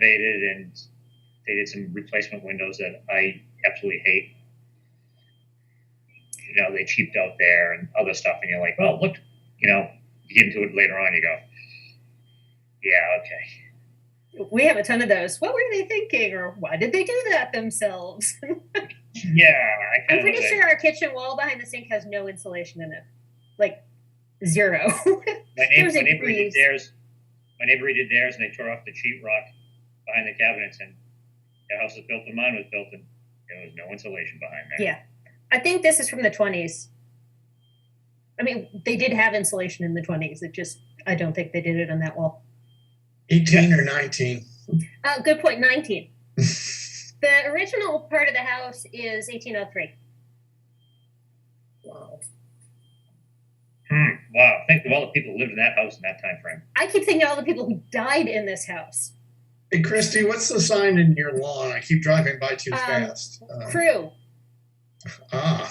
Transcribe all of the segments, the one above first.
renovated, and they did some replacement windows that I absolutely hate. You know, they cheaped out there and other stuff, and you're like, oh, look, you know, you get into it later on, you go, yeah, okay. We have a ton of those. What were they thinking, or why did they do that themselves? Yeah, I'm pretty sure our kitchen wall behind the sink has no insulation in it, like zero. My neighbor redid theirs. My neighbor redid theirs, and they tore off the sheetrock behind the cabinets, and the house was built, and mine was built, and there was no insulation behind there. Yeah, I think this is from the 20s. I mean, they did have insulation in the 20s. It just, I don't think they did it on that wall. 18 or 19? Good point, 19. The original part of the house is 1803. Wow. Wow, think of all the people who lived in that house in that time frame. I keep thinking of all the people who died in this house. Hey, Christy, what's the sign in your lawn? I keep driving by too fast. Crew. Yeah,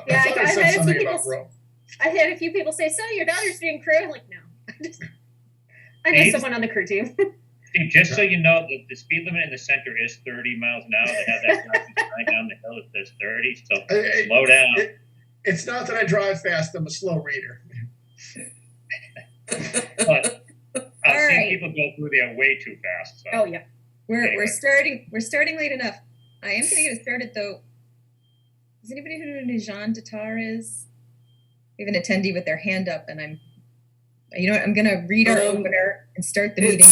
I had a few people. Row. I had a few people say, "So your daughter's doing crew?" I'm like, no. I know someone on the crew team. Just so you know, the speed limit in the center is 30 miles an hour. They have that traffic sign down the hill that says 30, so slow down. It's not that I drive fast. I'm a slow reader. But I've seen people go through there way too fast. So. Oh yeah, we're starting late enough. I am going to get it started though. Does anybody who know who Nijan Datar is? We have an attendee with their hand up, and you know what? I'm going to read our opener and start the meeting.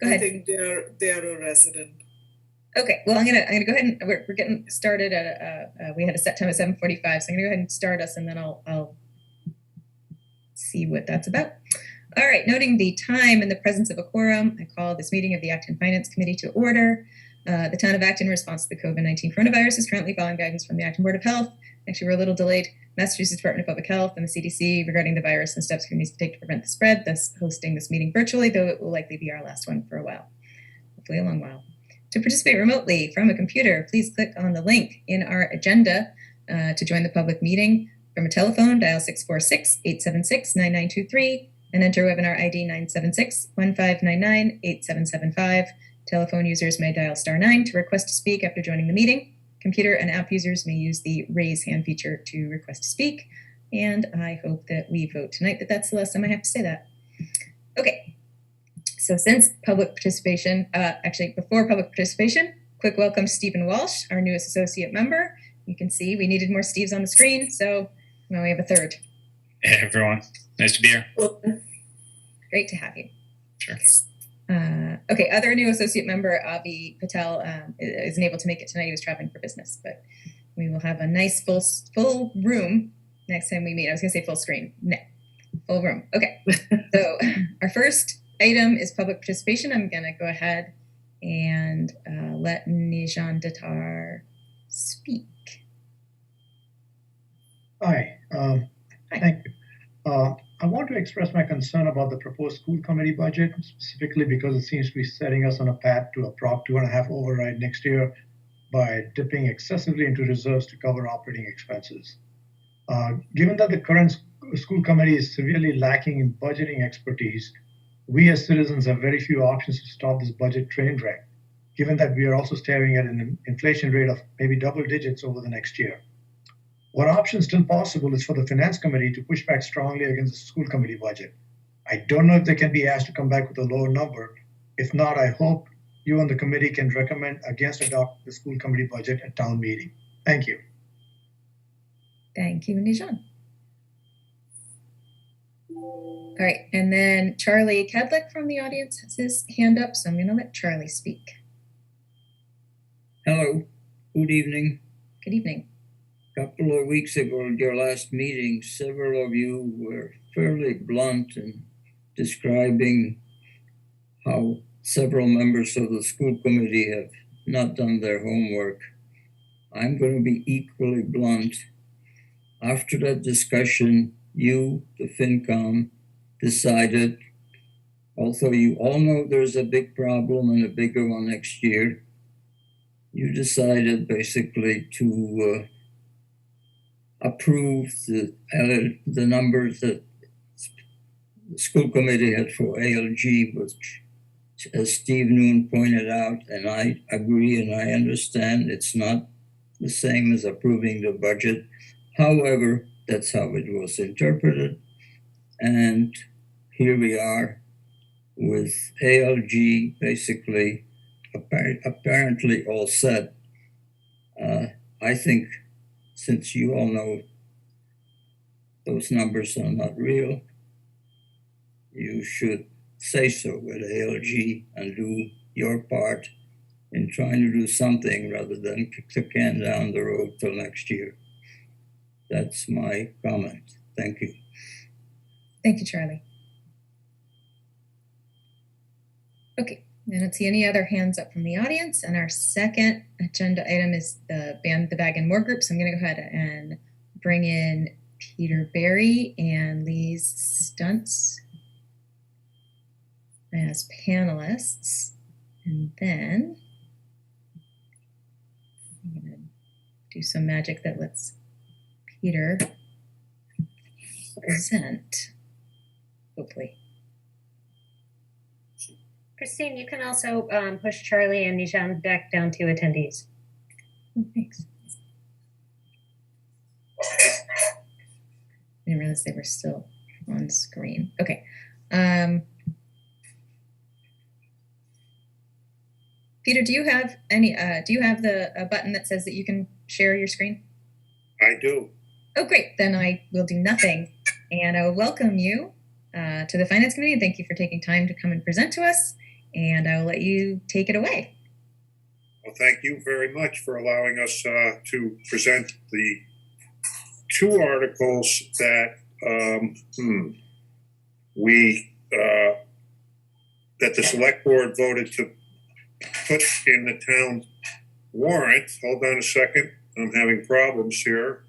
Go ahead. I think they're a resident. Okay, well, I'm gonna go ahead and we're getting started at we had a set time at 7:45, so I'm gonna go ahead and start us, and then I'll see what that's about. All right, noting the time and the presence of a quorum, I call this meeting of the Acton Finance Committee to order. The town of Acton, in response to the COVID-19 coronavirus, is currently following guidance from the Acton Board of Health. Actually, we're a little delayed. Massachusetts Department of Public Health and the CDC regarding the virus and steps communities can take to prevent the spread, thus hosting this meeting virtually, though it will likely be our last one for a while, hopefully a long while. To participate remotely from a computer, please click on the link in our agenda to join the public meeting. From a telephone, dial 646-876-9923 and enter webinar ID 976-1599-8775. Telephone users may dial *9 to request to speak after joining the meeting. Computer and app users may use the raise hand feature to request to speak. And I hope that we vote tonight that that's the last time I have to say that. Okay. So since public participation, before public participation, quick welcome to Stephen Walsh, our newest associate member. You can see we needed more Steves on the screen, so now we have a third. Hey everyone, nice to be here. Great to have you. Sure. Okay, other new associate member, Avi Patel, isn't able to make it tonight. He was traveling for business, but we will have a nice full room next time we meet. I was gonna say full screen. No, full room. Okay, so our first item is public participation. I'm going to go ahead and let Nijan Datar speak. Hi, thank you. I want to express my concern about the proposed school committee budget, specifically because it seems to be setting us on a path to a Prop 2.5 override next year by dipping excessively into reserves to cover operating expenses. Given that the current school committee is severely lacking in budgeting expertise, we as citizens have very few options to stop this budget train wreck, given that we are also staring at an inflation rate of maybe double digits over the next year. One option still possible is for the finance committee to push back strongly against the school committee budget. I don't know if they can be asked to come back with a lower number. If not, I hope you and the committee can recommend against adopting the school committee budget at town meeting. Thank you. Thank you, Nijan. All right, and then Charlie Kedlick from the audience has his hand up, so I'm going to let Charlie speak. Hello, good evening. Good evening. A couple of weeks ago at your last meeting, several of you were fairly blunt in describing how several members of the school committee have not done their homework. I'm going to be equally blunt. After that discussion, you, the FinCom, decided, although you all know there's a big problem and a bigger one next year, you decided basically to approve the numbers that the school committee had for ALG, which as Steve Noon pointed out, and I agree and I understand, it's not the same as approving the budget. However, that's how it was interpreted. And here we are with ALG basically apparently all set. I think since you all know those numbers are not real, you should say so with ALG and do your part in trying to do something rather than kick the can down the road till next year. That's my comment. Thank you. Thank you, Charlie. Okay, I don't see any other hands up from the audience. And our second agenda item is the Band the Bag and More group. So I'm going to go ahead and bring in Peter Berry and Lise Stuntz as panelists. And then I'm going to do some magic that lets Peter present, hopefully. Christine, you can also push Charlie and Nishan back down to attendees. Thanks. I didn't realize they were still on screen. Okay. Peter, do you have any? Do you have the button that says that you can share your screen? I do. Oh, great. Then I will do nothing, and I will welcome you to the Finance Committee. And thank you for taking time to come and present to us. And I will let you take it away. Well, thank you very much for allowing us to present the two articles that that the select board voted to put in the town warrant. Hold on a second. I'm having problems here.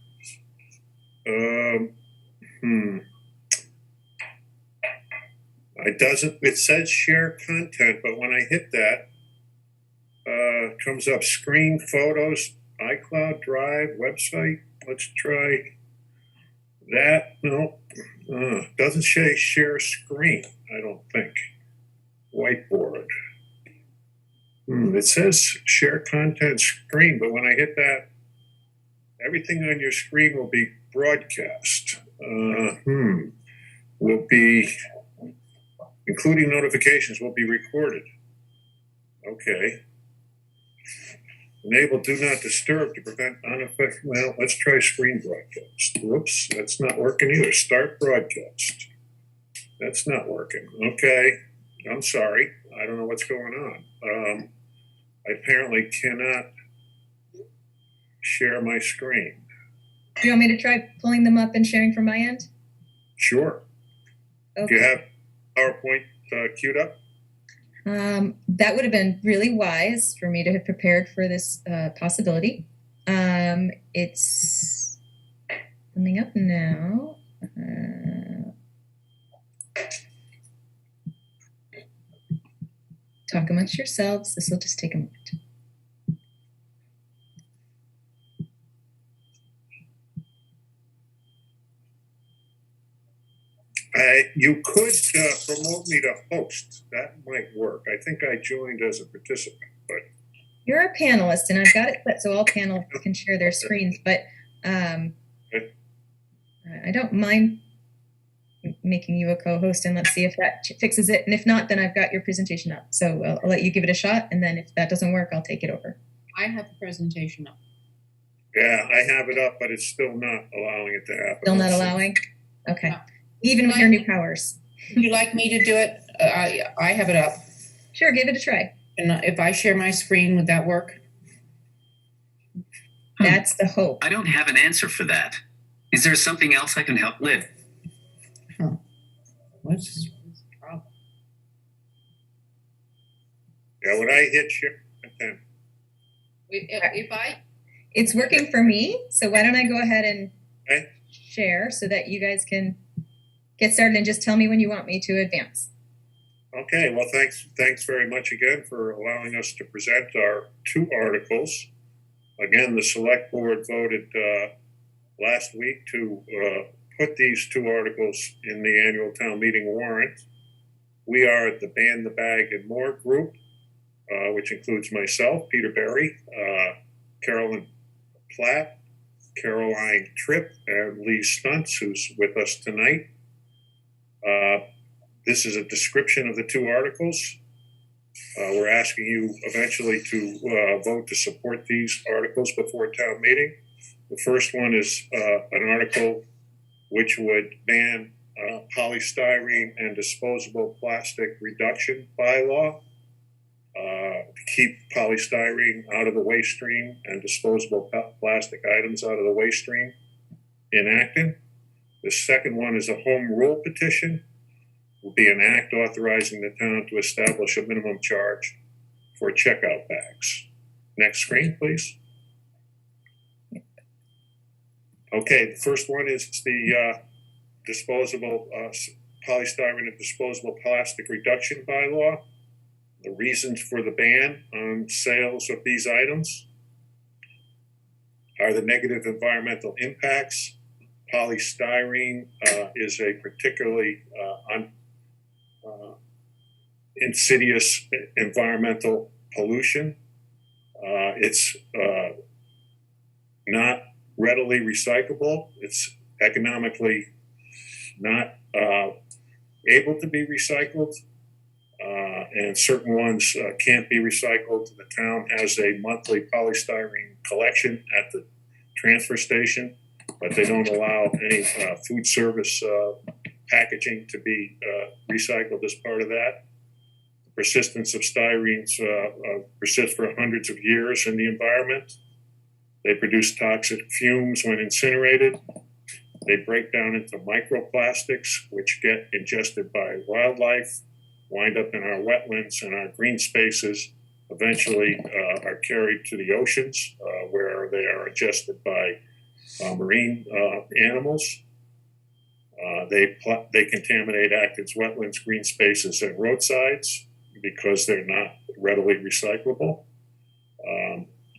It says share content, but when I hit that, it comes up screen, photos, iCloud, Drive, website. Let's try that. No, doesn't say share screen, I don't think. Whiteboard. It says share content screen, but when I hit that, everything on your screen will be broadcast. Will be, including notifications, will be recorded. Okay. Enable do not disturb to prevent unaffected. Well, let's try screen broadcast. Whoops, that's not working either. Start broadcast. That's not working. Okay, I'm sorry. I don't know what's going on. I apparently cannot share my screen. Do you want me to try pulling them up and sharing from my end? Sure. Okay. Do you have PowerPoint queued up? That would have been really wise for me to have prepared for this possibility. It's coming up now. Talk amongst yourselves. This will just take a moment. You could promote me to host. That might work. I think I joined as a participant, but you're a panelist, and I've got it set so all panelists can share their screens. But I don't mind making you a co-host, and let's see if that fixes it. And if not, then I've got your presentation up. So I'll let you give it a shot, and then if that doesn't work, I'll take it over. I have the presentation up. Yeah, I have it up, but it's still not allowing it to happen. Still not allowing? Okay. No. Even with your new powers. Would you like me to do it? I have it up. Sure, give it a try. And if I share my screen, would that work? That's the hope. I don't have an answer for that. Is there something else I can help with? What's the problem? Yeah, when I hit share content. It's working for me, so why don't I go ahead and Okay. share so that you guys can get started and just tell me when you want me to advance. Okay, well, thanks very much again for allowing us to present our two articles. Again, the select board voted last week to put these two articles in the annual town meeting warrant. We are the Ban the Bag and More group, which includes myself, Peter Berry, Carolyn Platt, Caroline Tripp, and Lee Stuntz, who's with us tonight. This is a description of the two articles. We're asking you eventually to vote to support these articles before town meeting. The first one is an article which would ban polystyrene and disposable plastic reduction bylaw to keep polystyrene out of the waste stream and disposable plastic items out of the waste stream in Acton. The second one is a home rule petition. Will be an act authorizing the town to establish a minimum charge for checkout bags. Next screen, please. Okay, the first one is the disposable polystyrene and disposable plastic reduction bylaw. The reasons for the ban on sales of these items are the negative environmental impacts. Polystyrene is a particularly insidious environmental pollution. It's not readily recyclable. It's economically not able to be recycled, and certain ones can't be recycled. The town has a monthly polystyrene collection at the transfer station, but they don't allow any food service packaging to be recycled as part of that. The persistence of styrenes persists for hundreds of years in the environment. They produce toxic fumes when incinerated. They break down into microplastics, which get ingested by wildlife, wind up in our wetlands and our green spaces, eventually are carried to the oceans where they are ingested by marine animals. They contaminate Acton's wetlands, green spaces, and roadsides because they're not readily recyclable.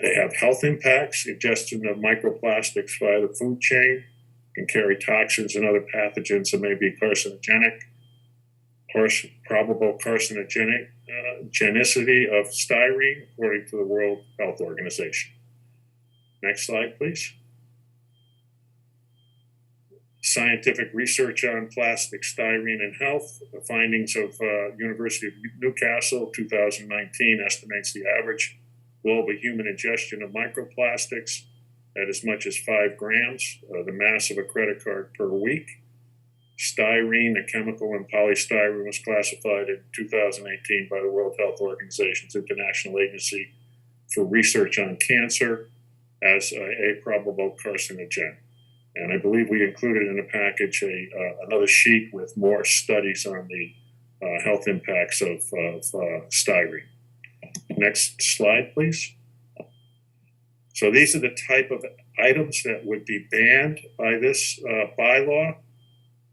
They have health impacts. Ingestion of microplastics via the food chain can carry toxins and other pathogens that may be carcinogenic. Probable carcinogenic genicity of styrene, according to the World Health Organization. Next slide, please. Scientific research on plastic, styrene, and health. The findings of University of Newcastle 2019 estimates the average global human ingestion of microplastics at as much as 5 grams, the mass of a credit card per week. Styrene, a chemical in polystyrene, was classified in 2018 by the World Health Organization's International Agency for Research on Cancer as a probable carcinogen. And I believe we included in the package another sheet with more studies on the health impacts of styrene. Next slide, please. So these are the type of items that would be banned by this bylaw.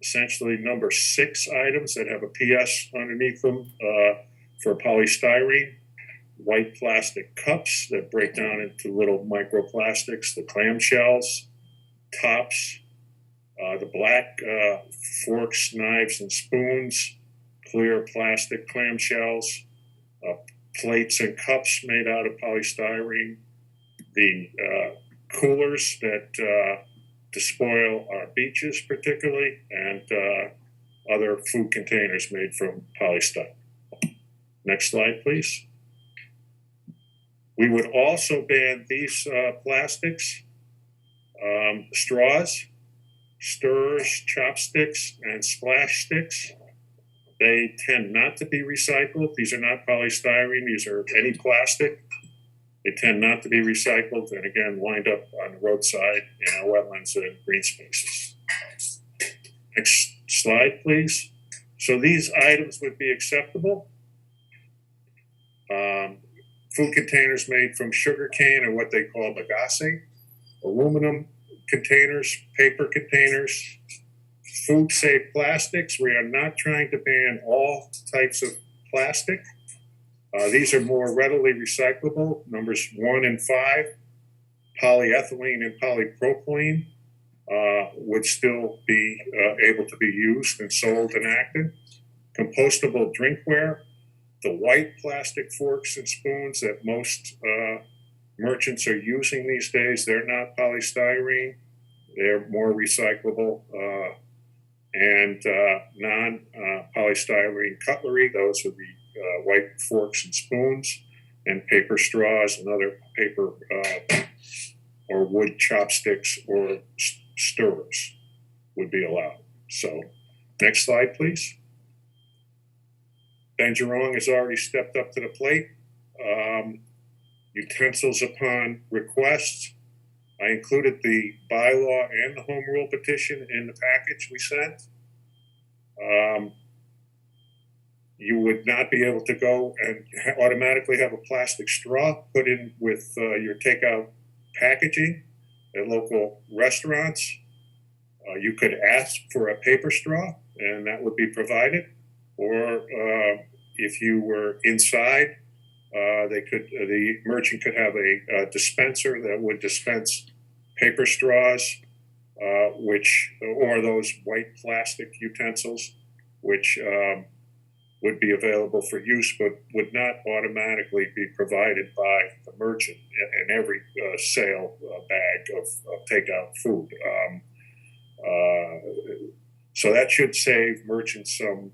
Essentially, number 6 items that have a PS underneath them for polystyrene. White plastic cups that break down into little microplastics, the clamshells, tops, the black forks, knives, and spoons, clear plastic clamshells, plates and cups made out of polystyrene, the coolers that despoil our beaches particularly, and other food containers made from polystyrene. Next slide, please. We would also ban these plastics, straws, stirrers, chopsticks, and splash sticks. They tend not to be recycled. These are not polystyrene. These are any plastic. They tend not to be recycled and, again, wind up on the roadside in our wetlands and green spaces. Next slide, please. So these items would be acceptable. Food containers made from sugarcane or what they call bagasse, aluminum containers, paper containers, food-safe plastics. We are not trying to ban all types of plastic. These are more readily recyclable. Numbers 1 and 5, polyethylene and polypropylene would still be able to be used and sold in Acton. compostable drinkware, the white plastic forks and spoons that most merchants are using these days. They're not polystyrene. They're more recyclable and non-polystyrene cutlery. Those are the white forks and spoons, and paper straws and other paper or wood chopsticks or stirrers would be allowed. So next slide, please. Ben Jerome has already stepped up to the plate. Utensils upon request. I included the bylaw and the home rule petition in the package we sent. You would not be able to go and automatically have a plastic straw put in with your takeout packaging at local restaurants. You could ask for a paper straw and that would be provided. Or if you were inside, the merchant could have a dispenser that would dispense paper straws, or those white plastic utensils, which would be available for use, but would not automatically be provided by the merchant in every sale bag of takeout food. So that should save merchants some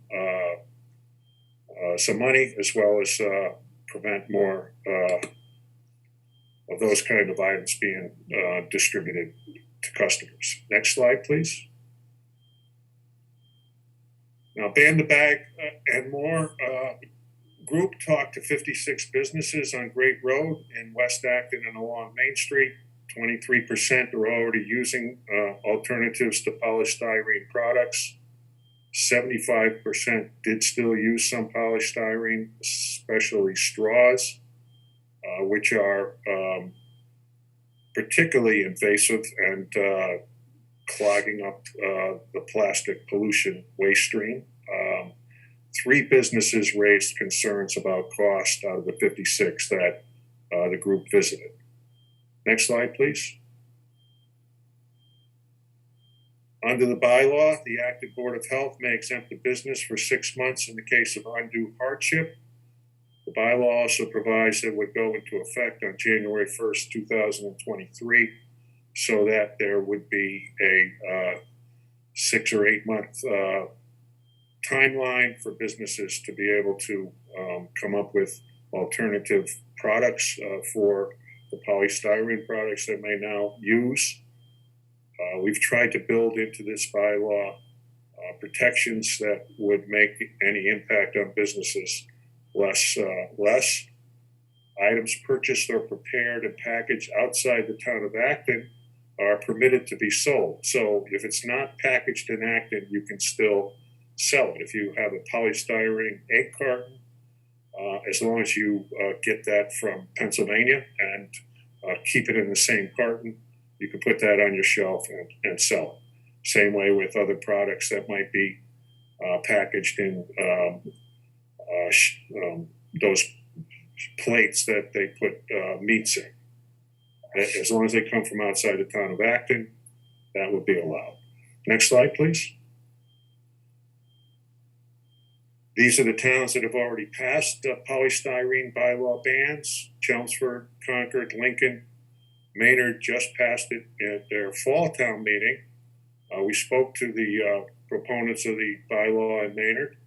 money, as well as prevent more of those kind of items being distributed to customers. Next slide, please. Now, Ban the Bag and More group talked to 56 businesses on Great Road in West Acton and along Main Street. 23% are already using alternatives to polystyrene products. 75% did still use some polystyrene, especially straws, which are particularly invasive and clogging up the plastic pollution waste stream. 3 businesses raised concerns about cost out of the 56 that the group visited. Next slide, please. Under the bylaw, the Acton Board of Health may exempt a business for 6 months in the case of undue hardship. The bylaw also provides that it would go into effect on January 1st, 2023, so that there would be a 6 or 8 month timeline for businesses to be able to come up with alternative products for the polystyrene products they may now use. We've tried to build into this bylaw protections that would make any impact on businesses less. Items purchased or prepared and packaged outside the town of Acton are permitted to be sold. So if it's not packaged in Acton, you can still sell it. If you have a polystyrene egg carton, as long as you get that from Pennsylvania and keep it in the same carton, you can put that on your shelf and sell it. Same way with other products that might be packaged in those plates that they put meats in. As long as they come from outside the town of Acton, that would be allowed. Next slide, please. These are the towns that have already passed polystyrene bylaw bans: Chelmsford, Concord, Lincoln. Maynard just passed it at their fall town meeting. We spoke to the proponents of the bylaw in Maynard.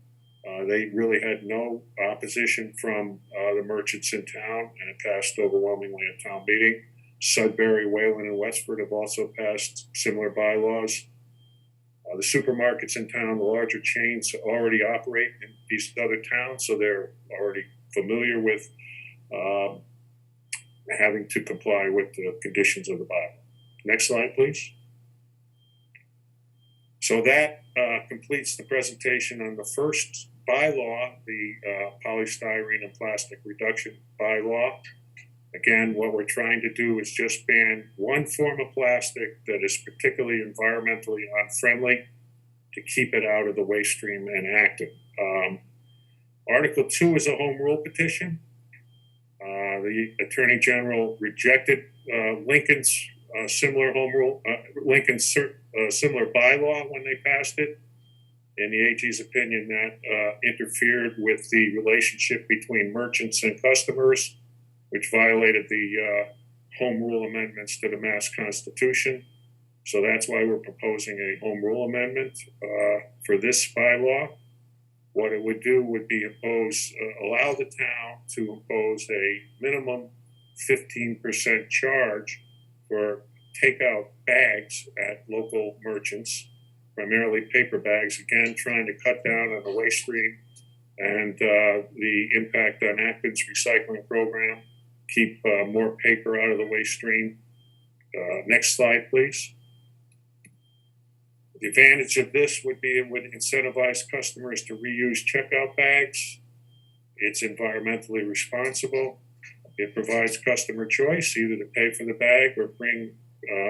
They really had no opposition from the merchants in town, and it passed overwhelmingly at town meeting. Sudbury, Wayland, and Westford have also passed similar bylaws. The supermarkets in town, the larger chains, already operate in these other towns, so they're already familiar with having to comply with the conditions of the bylaw. Next slide, please. So that completes the presentation on the first bylaw, the polystyrene and plastic reduction bylaw. Again, what we're trying to do is just ban one form of plastic that is particularly environmentally unfriendly to keep it out of the waste stream and Acton. Article 2 is a home rule petition. The Attorney General rejected Lincoln's similar home rule, Lincoln's similar bylaw when they passed it. in the AG's opinion, that interfered with the relationship between merchants and customers, which violated the home rule amendments to the Mass Constitution. So that's why we're proposing a home rule amendment for this bylaw. What it would do would be allow the town to impose a minimum 15% charge for takeout bags at local merchants, primarily paper bags, again, trying to cut down on the waste stream and the impact on Acton's recycling program, keep more paper out of the waste stream. Next slide, please. The advantage of this would be it would incentivize customers to reuse checkout bags. It's environmentally responsible. It provides customer choice, either to pay for the bag or bring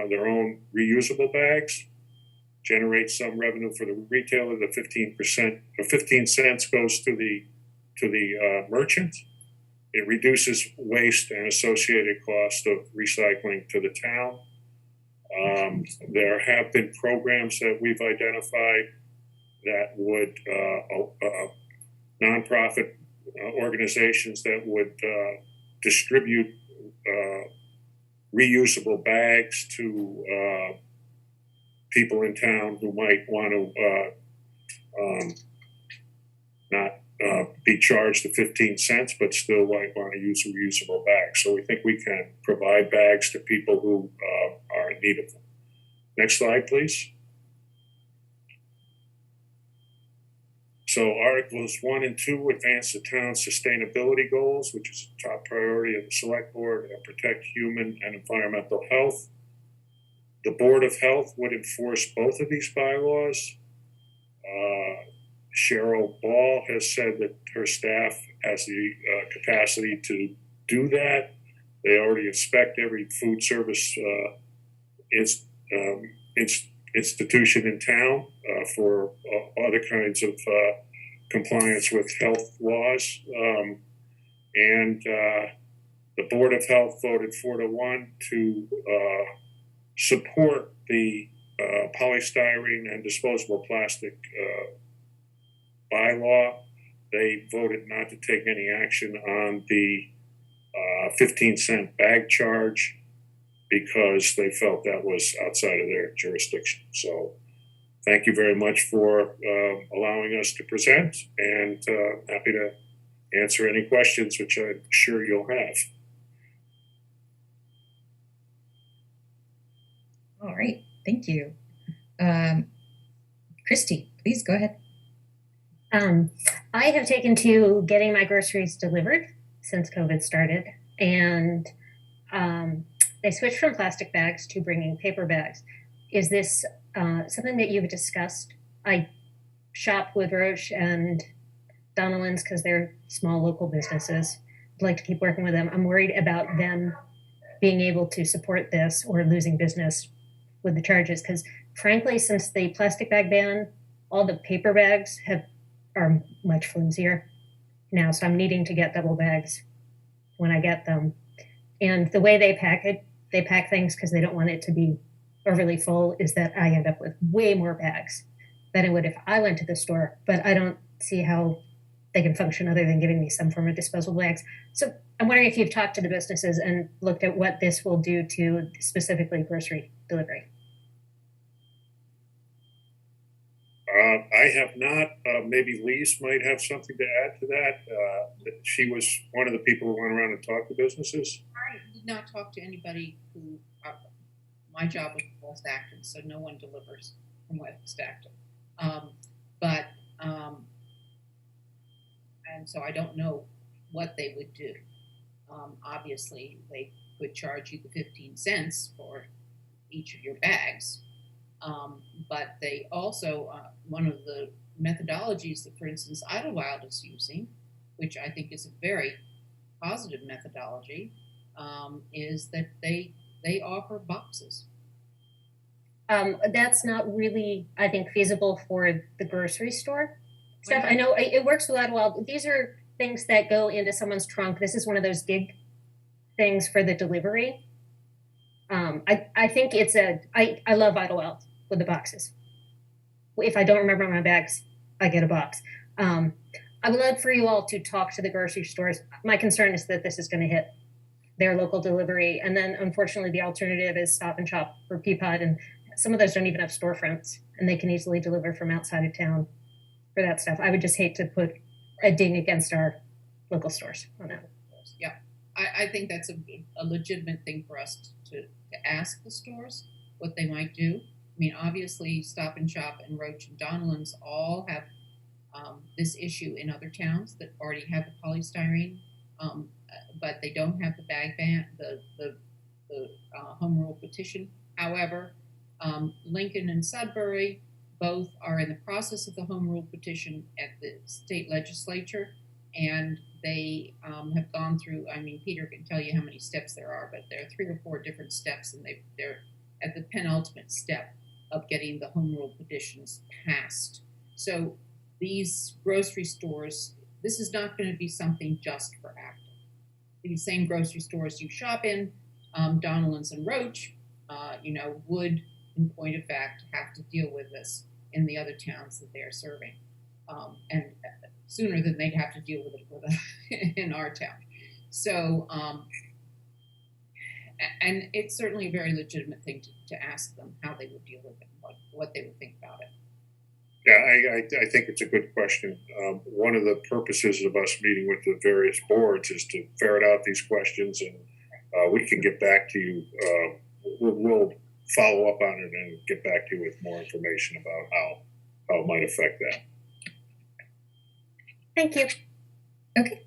their own reusable bags. Generates some revenue for the retailer. The 15% or 15 cents goes to the merchant. It reduces waste and associated cost of recycling to the town. There have been programs that we've identified that would nonprofit organizations that would distribute reusable bags to people in town who might want to not be charged the 15 cents, but still might want to use a reusable bag. So we think we can provide bags to people who are in need of them. Next slide, please. So Articles 1 and 2 advance the town's sustainability goals, which is a top priority of the Select Board, and protect human and environmental health. The Board of Health would enforce both of these bylaws. Cheryl Ball has said that her staff has the capacity to do that. They already inspect every food service institution in town for other kinds of compliance with health laws. And the Board of Health voted 4-1 to support the polystyrene and disposable plastic bylaw. They voted not to take any action on the 15-cent bag charge because they felt that was outside of their jurisdiction. So thank you very much for allowing us to present, and happy to answer any questions, which I'm sure you'll have. All right, thank you. Christy, please go ahead. I have taken to getting my groceries delivered since COVID started, and they switched from plastic bags to bringing paper bags. Is this something that you've discussed? I shop with Roche and Donnellan's because they're small local businesses. I'd like to keep working with them. I'm worried about them being able to support this or losing business with the charges, because frankly, since the plastic bag ban, all the paper bags are much flimsier now, so I'm needing to get double bags when I get them. And the way they pack things because they don't want it to be overly full, is that I end up with way more bags than I would if I went to the store. But I don't see how they can function other than giving me some form of disposable bags. So I'm wondering if you've talked to the businesses and looked at what this will do to specifically grocery delivery. I have not. Maybe Lise might have something to add to that. She was one of the people who went around and talked to businesses. I did not talk to anybody who, my job was West Acton, so no one delivers from West Acton. And so I don't know what they would do. Obviously, they would charge you the 15 cents for each of your bags. But they also, one of the methodologies that, for instance, Idlewild is using, which I think is a very positive methodology, is that they offer boxes. That's not really, I think, feasible for the grocery store stuff. I know it works with Idlewild. These are things that go into someone's trunk. This is one of those gig things for the delivery. I think it's I love Idlewild with the boxes. If I don't remember my bags, I get a box. I would love for you all to talk to the grocery stores. My concern is that this is going to hit their local delivery. And then unfortunately, the alternative is Stop and Shop or Peapod. And some of those don't even have storefronts and they can easily deliver from outside of town for that stuff. I would just hate to put a ding against our local stores on that. Yeah, I think that's a legitimate thing for us to ask the stores what they might do. I mean, obviously, Stop and Shop and Roach and Donnellan's all have this issue in other towns that already have the polystyrene, but they don't have the bag ban, the home rule petition. However, Lincoln and Sudbury both are in the process of the home rule petition at the state legislature, and they have gone through, I mean, Peter can tell you how many steps there are, but there are 3 or 4 different steps, and they're at the penultimate step of getting the home rule petitions passed. So these grocery stores, this is not going to be something just for Acton. These same grocery stores you shop in, Donnellan's and Roach, would, in point of fact, have to deal with this in the other towns that they are serving. And sooner than they'd have to deal with it in our town. So, and it's certainly a very legitimate thing to ask them how they would deal with it, what they would think about it. Yeah, I think it's a good question. One of the purposes of us meeting with the various boards is to ferret out these questions, and we can get back to you. We'll follow up on it and get back to you with more information about how it might affect that. Thank you. Okay,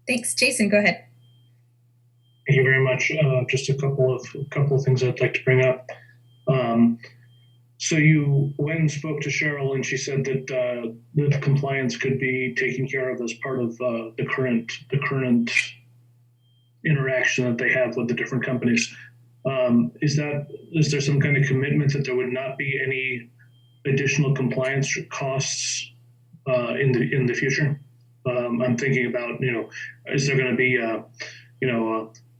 thanks. Jason, go ahead. Thank you very much. Just a couple of things I'd like to bring up. So you went and spoke to Cheryl, and she said that the compliance could be taken care of as part of the current interaction that they have with the different companies. Is there some kind of commitment that there would not be any additional compliance costs in the future? I'm thinking about, is there going to be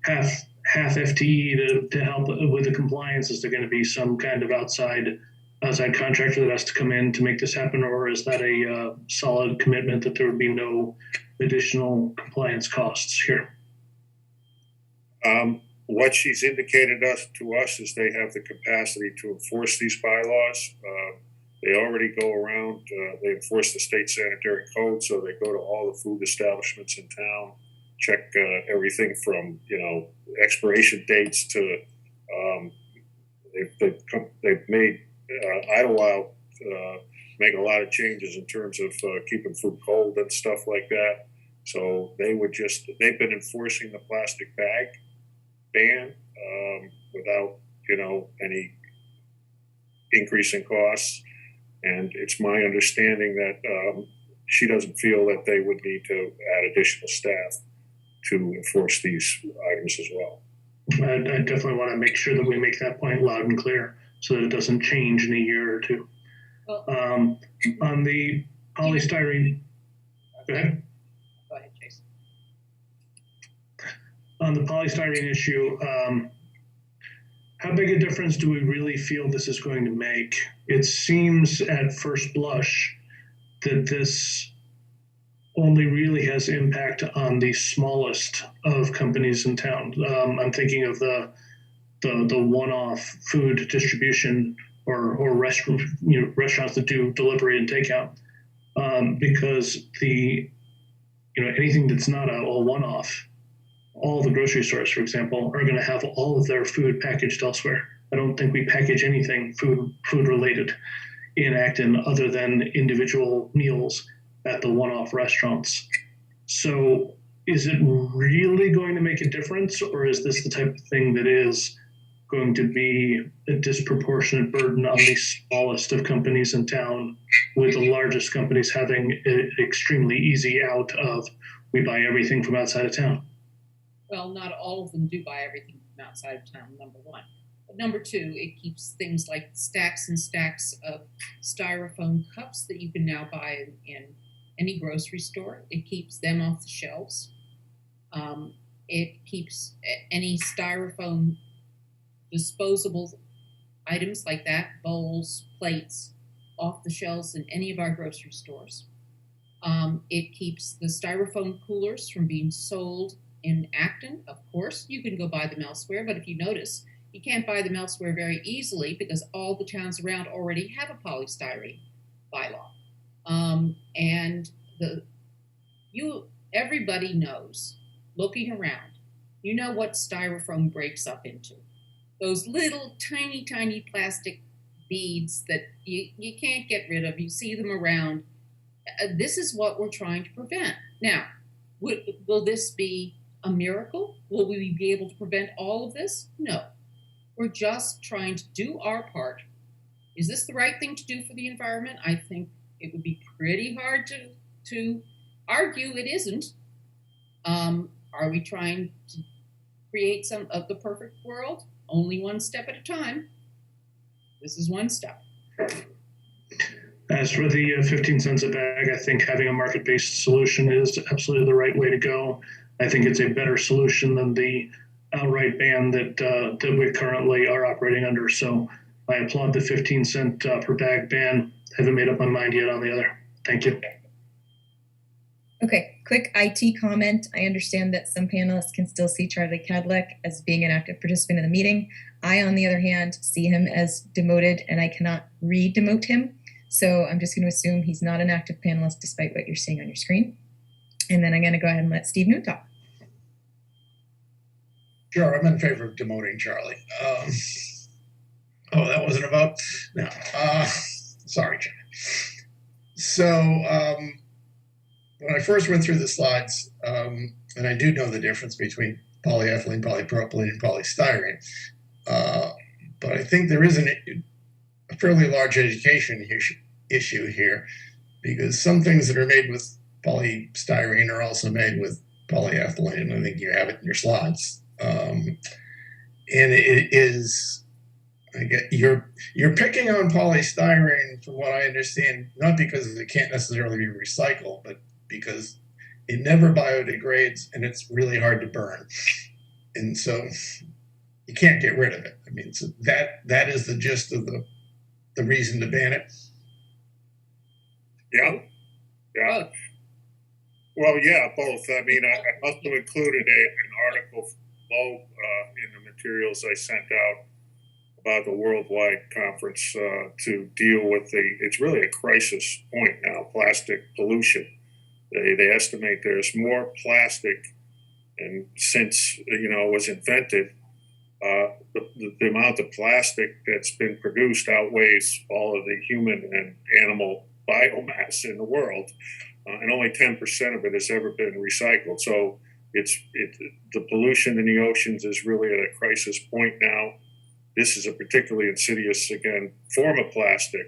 half FTE to help with the compliance? Is there going to be some kind of outside contractor that has to come in to make this happen, or is that a solid commitment that there would be no additional compliance costs here? What she's indicated to us is they have the capacity to enforce these bylaws. They already go around, they enforce the state sanitary code, so they go to all the food establishments in town, check everything from, expiration dates to, they've made Idlewild make a lot of changes in terms of keeping food cold and stuff like that. So they've been enforcing the plastic bag ban without, any increase in costs. And it's my understanding that she doesn't feel that they would need to add additional staff to enforce these items as well. I definitely want to make sure that we make that point loud and clear so that it doesn't change in a year or two. Well, on the polystyrene, go ahead. Go ahead, Jason. On the polystyrene issue, how big a difference do we really feel this is going to make? It seems at first blush that this only really has impact on the smallest of companies in town. I'm thinking of the one-off food distribution or restaurants that do delivery and takeout, because anything that's not a one-off, all the grocery stores, for example, are going to have all of their food packaged elsewhere. I don't think we package anything food related in Acton other than individual meals at the one-off restaurants. So is it really going to make a difference, or is this the type of thing that is going to be a disproportionate burden on the smallest of companies in town, with the largest companies having an extremely easy out of, we buy everything from outside of town? Well, not all of them do buy everything from outside of town, number one. But number two, it keeps things like stacks and stacks of styrofoam cups that you can now buy in any grocery store. It keeps them off the shelves. It keeps any styrofoam disposable items like that, bowls, plates, off the shelves in any of our grocery stores. It keeps the styrofoam coolers from being sold in Acton. Of course, you can go buy them elsewhere, but if you notice, you can't buy them elsewhere very easily because all the towns around already have a polystyrene bylaw. And everybody knows, looking around, you know what styrofoam breaks up into. Those little tiny, tiny plastic beads that you can't get rid of. You see them around. This is what we're trying to prevent. Now, will this be a miracle? Will we be able to prevent all of this? No. We're just trying to do our part. Is this the right thing to do for the environment? I think it would be pretty hard to argue it isn't. Are we trying to create some of the perfect world? Only one step at a time. This is one step. As for the 15 cents a bag, I think having a market-based solution is absolutely the right way to go. I think it's a better solution than the outright ban that we currently are operating under. So I applaud the 15 cent per bag ban. Haven't made up my mind yet on the other. Thank you. Okay, quick IT comment. I understand that some panelists can still see Charlie Cadillac as being an active participant in the meeting. I, on the other hand, see him as demoted and I cannot re-demote him. So I'm just going to assume he's not an active panelist despite what you're seeing on your screen. And then I'm going to go ahead and let Steve New talk. Sure, I'm in favor of demoting Charlie. Oh, that wasn't about? No. Sorry, Charlie. So when I first went through the slides, and I do know the difference between polyethylene, polypropylene, and polystyrene, but I think there is a fairly large education issue here, because some things that are made with polystyrene are also made with polyethylene, and I think you have it in your slides. And it is, I get you're picking on polystyrene, from what I understand, not because it can't necessarily be recycled, but because it never biodegrades and it's really hard to burn, and so you can't get rid of it. I mean, so that is the gist of the reason to ban it. Yeah. Well, yeah, both. I mean, I also included an article below in the materials I sent out about the worldwide conference to deal with it's really a crisis point now, plastic pollution. They estimate there's more plastic, and since it was invented, the amount of plastic that's been produced outweighs all of the human and animal biomass in the world, and only 10% of it has ever been recycled. So the pollution in the oceans is really at a crisis point now. This is a particularly insidious, again, form of plastic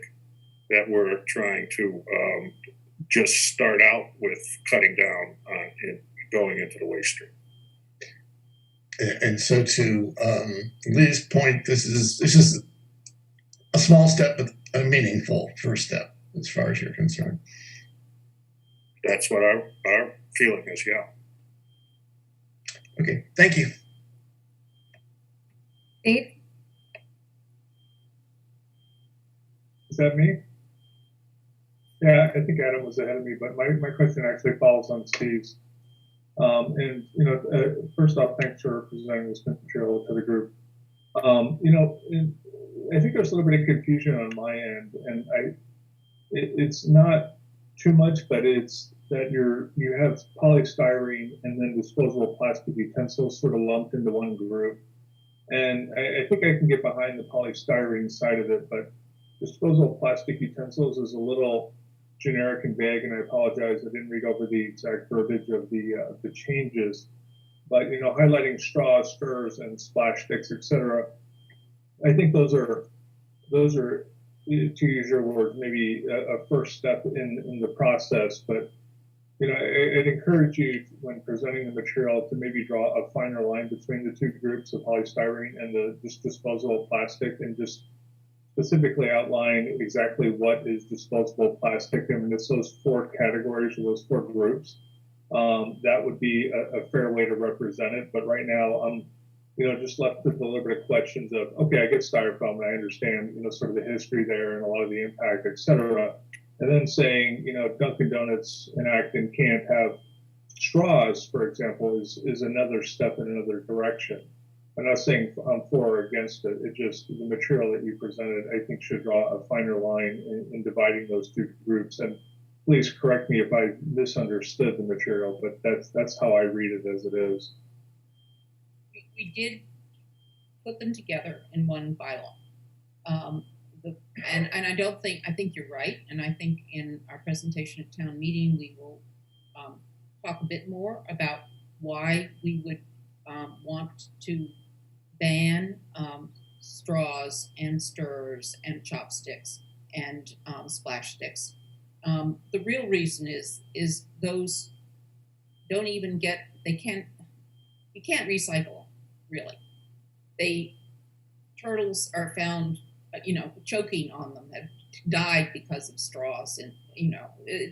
that we're trying to just start out with cutting down and going into the waste stream. And so to Lee's point, this is a small step, but a meaningful first step as far as you're concerned. That's what our feeling is, yeah. Okay, thank you. Dave? Is that me? Yeah, I think Adam was ahead of me, but my question actually follows on Steve's. First off, thanks for presenting this material to the group. I think there's a little bit of confusion on my end, and it's not too much, but it's that you have polystyrene and then disposable plastic utensils sort of lumped into one group. And I think I can get behind the polystyrene side of it, but disposable plastic utensils is a little generic and vague, and I apologize, I didn't read over the exact verbiage of the changes. But highlighting straws, stirrers, and splash sticks, etc. I think those are, to use your words, maybe a first step in the process. But I'd encourage you, when presenting the material, to maybe draw a finer line between the two groups of polystyrene and the just disposable plastic, and just specifically outline exactly what is disposable plastic. I mean, it's those four categories or those four groups. That would be a fair way to represent it. But right now, just left with deliberate questions of, okay, I get styrofoam and I understand, sort of the history there and a lot of the impact, et cetera. And then saying, Dunkin' Donuts and Acton can't have straws, for example, is another step in another direction. I'm not saying I'm for or against it. It just, the material that you presented, I think should draw a finer line in dividing those two groups. And please correct me if I misunderstood the material, but that's how I read it as it is. We did put them together in one bylaw. And I think you're right. And I think in our presentation at town meeting, we will talk a bit more about why we would want to ban straws and stirrers and chopsticks and splash sticks. The real reason is those don't even get, you can't recycle them, really. Turtles are found, choking on them, have died because of straws, and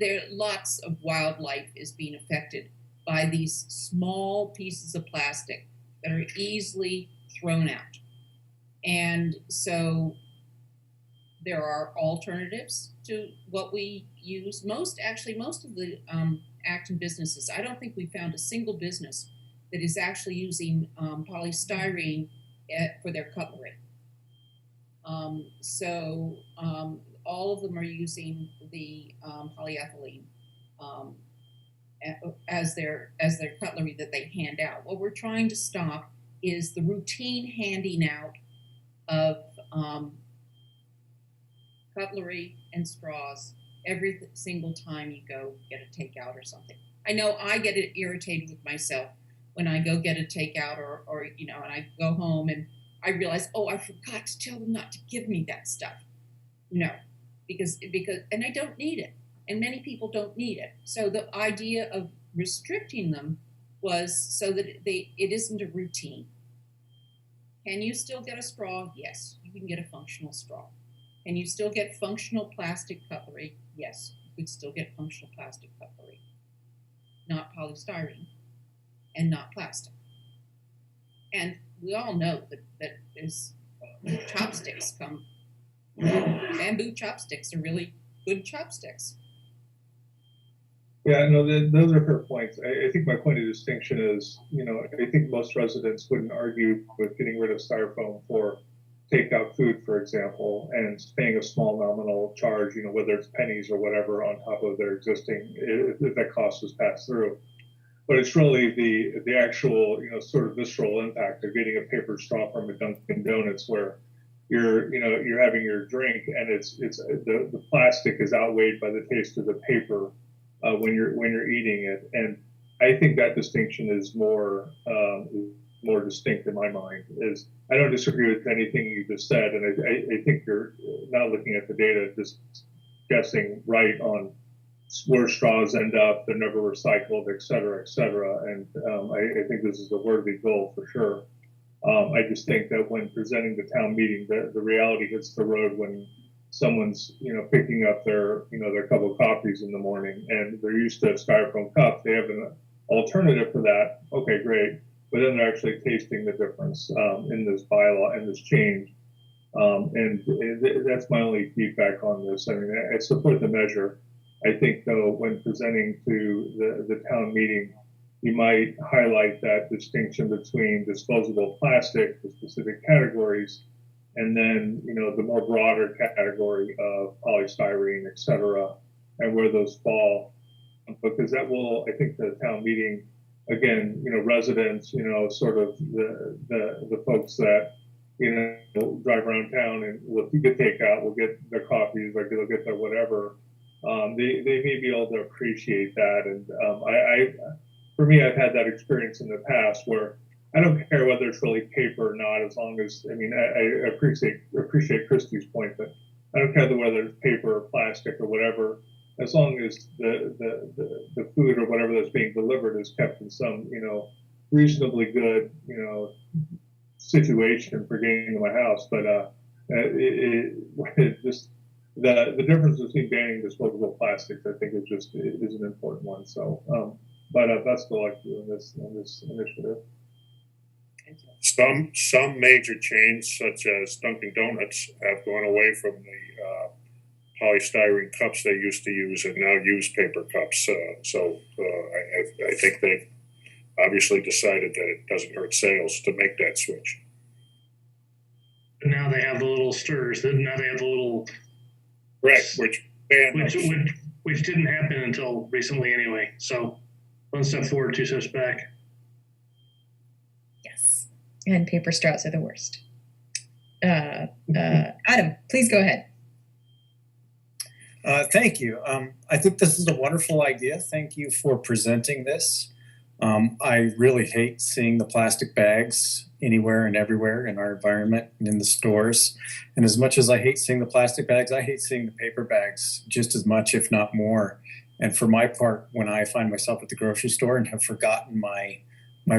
there lots of wildlife is being affected by these small pieces of plastic that are easily thrown out. And so there are alternatives to what we use. Most of the Acton businesses, I don't think we found a single business that is actually using polystyrene for their cutlery. All of them are using the polyethylene as their cutlery that they hand out. What we're trying to stop is the routine handing out of cutlery and straws every single time you go get a takeout or something. I know I get irritated with myself when I go get a takeout or and I go home and I realize, oh, I forgot to tell them not to give me that stuff. Because and I don't need it. And many people don't need it. So the idea of restricting them was so that it isn't a routine. Can you still get a straw? Yes, you can get a functional straw. Can you still get functional plastic cutlery? Yes, you could still get functional plastic cutlery. Not polystyrene and not plastic. And we all know that there's chopsticks bamboo chopsticks are really good chopsticks. Yeah, no, those are fair points. I think my point of distinction is, I think most residents wouldn't argue with getting rid of styrofoam for takeout food, for example, and paying a small nominal charge, whether it's pennies or whatever on top of their existing, if that cost was passed through. But it's really the actual, sort of visceral impact of getting a paper straw from a Dunkin' Donuts where you're having your drink and it's the plastic is outweighed by the taste of the paper when you're eating it. And I think that distinction is more distinct in my mind. Is I don't disagree with anything you just said, and I think you're not looking at the data, just guessing right on where straws end up, they're never recycled, et cetera, et cetera. And I think this is a worthy goal for sure. I just think that when presenting the town meeting, the reality hits the road when someone's, picking up their cup of coffees in the morning and they're used to a styrofoam cup. They have an alternative for that. Okay, great. But then they're actually tasting the difference in this bylaw and this change. And that's my only feedback on this. I mean, I support the measure. I think, though, when presenting to the town meeting, you might highlight that distinction between disposable plastic for specific categories and then, the more broader category of polystyrene, et cetera, and where those fall. Because that will, I think, the town meeting, again, residents, sort of the folks that, drive around town and will get takeout, will get their coffees, like they'll get their whatever. They may be able to appreciate that. And for me, I've had that experience in the past where I don't care whether it's really paper or not, as long as, I appreciate Christy's point, but I don't care whether it's paper or plastic or whatever, as long as the food or whatever that's being delivered is kept in some, reasonably good, situation for getting to my house. But the difference between banning disposable plastics, I think, is an important one. So, but best of luck to you in this initiative. Some major chains, such as Dunkin' Donuts, have gone away from the polystyrene cups they used to use and now use paper cups. I think they've obviously decided that it doesn't hurt sales to make that switch. And now they have the little stirs. Now they have the little Correct, which didn't happen until recently anyway. So 1 step forward, 2 steps back. Yes, and paper straws are the worst. Adam, please go ahead. Thank you. I think this is a wonderful idea. Thank you for presenting this. I really hate seeing the plastic bags anywhere and everywhere in our environment and in the stores. And as much as I hate seeing the plastic bags, I hate seeing the paper bags just as much, if not more. And for my part, when I find myself at the grocery store and have forgotten my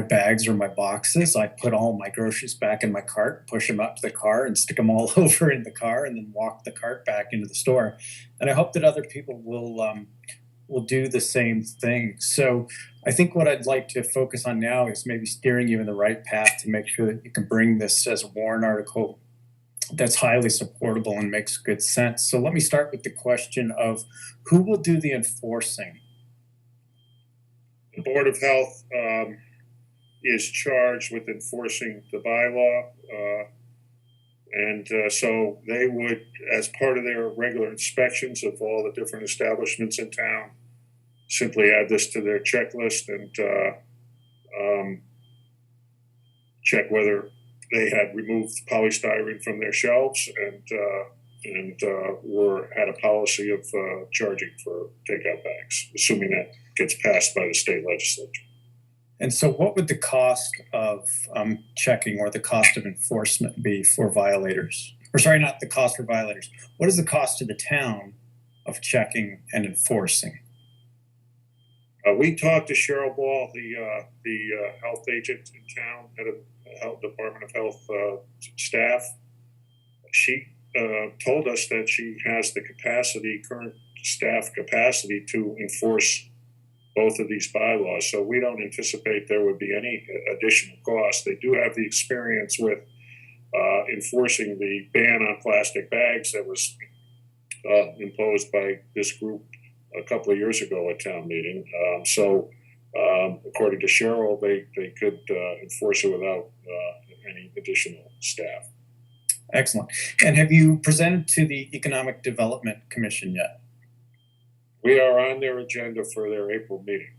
bags or my boxes, I put all my groceries back in my cart, push them out to the car and stick them all over in the car and then walk the cart back into the store. And I hope that other people will do the same thing. So I think what I'd like to focus on now is maybe steering you in the right path to make sure that you can bring this as a warrant article that's highly supportable and makes good sense. So let me start with the question of who will do the enforcing? The Board of Health is charged with enforcing the bylaw. So they would, as part of their regular inspections of all the different establishments in town, simply add this to their checklist and check whether they had removed polystyrene from their shelves and had a policy of charging for takeout bags, assuming that gets passed by the state legislature. And so what would the cost of checking or the cost of enforcement be for violators? Or sorry, not the cost for violators. What is the cost to the town of checking and enforcing? We talked to Cheryl Ball, the health agent in town, head of the Health Department of Health staff. She told us that she has the capacity, current staff capacity, to enforce both of these bylaws. So we don't anticipate there would be any additional cost. They do have the experience with enforcing the ban on plastic bags that was imposed by this group a couple of years ago at town meeting. According to Cheryl, they could enforce it without any additional staff. Excellent. And have you presented to the Economic Development Commission yet? We are on their agenda for their April meeting.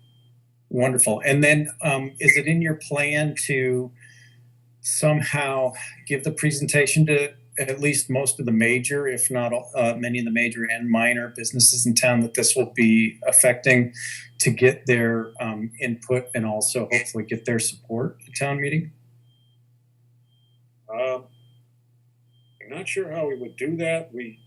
Wonderful. And then is it in your plan to somehow give the presentation to at least most of the major, if not many of the major and minor businesses in town that this will be affecting, to get their input and also hopefully get their support at town meeting? I'm not sure how we would do that. We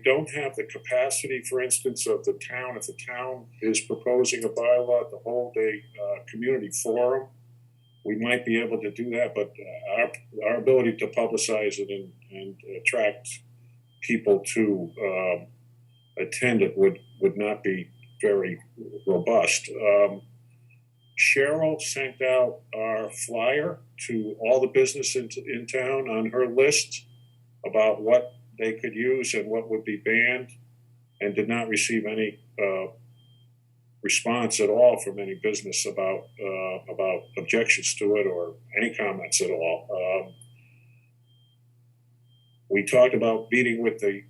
don't have the capacity, for instance, of the town. If the town is proposing a bylaw to hold a community forum, we might be able to do that, but our ability to publicize it and attract people to attend it would not be very robust. Cheryl sent out our flyer to all the businesses in town on her list about what they could use and what would be banned, and did not receive any response at all from any business about objections to it or any comments at all. We talked about meeting with the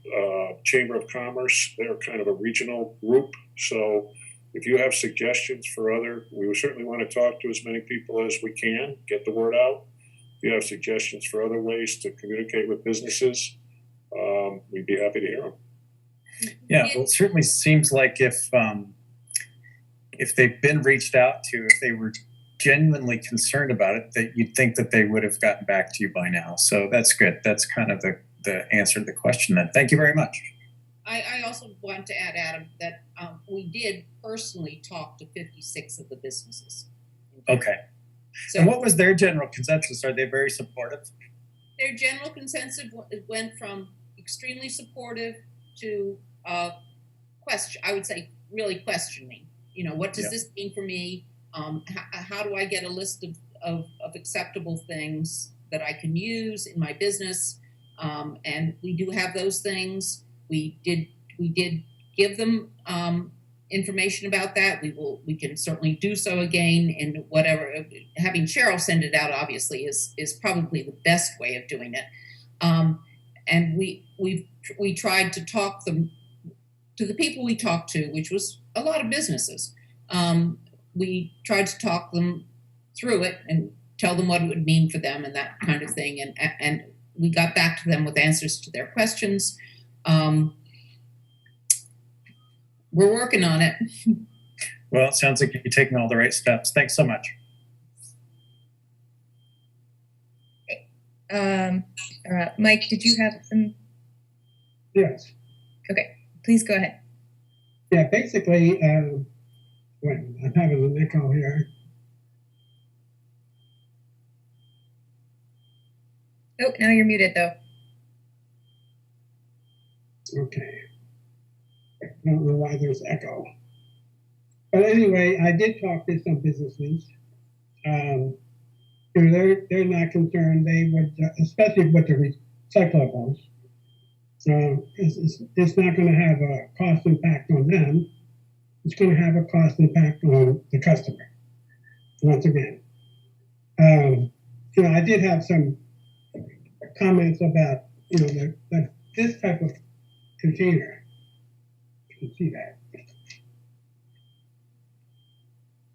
Chamber of Commerce. They're kind of a regional group, so if you have suggestions for we would certainly want to talk to as many people as we can, get the word out. If you have suggestions for other ways to communicate with businesses, we'd be happy to hear them. Yeah, well, it certainly seems like if they've been reached out to, if they were genuinely concerned about it, that you'd think that they would have gotten back to you by now. So that's good. That's kind of the answer to the question then. Thank you very much. I also want to add, Adam, that we did personally talk to 56 of the businesses. Okay. So, and what was their general consensus? Are they very supportive? Their general consensus went from extremely supportive to question. I would say really questioning. You know, what does this mean for me? How do I get a list of acceptable things that I can use in my business. And we do have those things. We did give them information about that. We can certainly do so again in whatever. Having Cheryl send it out obviously is probably the best way of doing it. And we tried to talk them to the people we talked to, which was a lot of businesses. We tried to talk them through it and tell them what it would mean for them and that kind of thing. And we got back to them with answers to their questions. We're working on it. Well, it sounds like you're taking all the right steps. Thanks so much. Mike, did you have some? Yes. Okay, please go ahead. Yeah, basically, wait, I'm having an echo here. Oh, now you're muted though. Okay. I don't know why there's echo. But anyway, I did talk to some businesses. They're not concerned. They would, especially with the recyclables. It's not going to have a cost impact on them. It's going to have a cost impact on the customer. Once again, I did have some comments about this type of container. You can see that.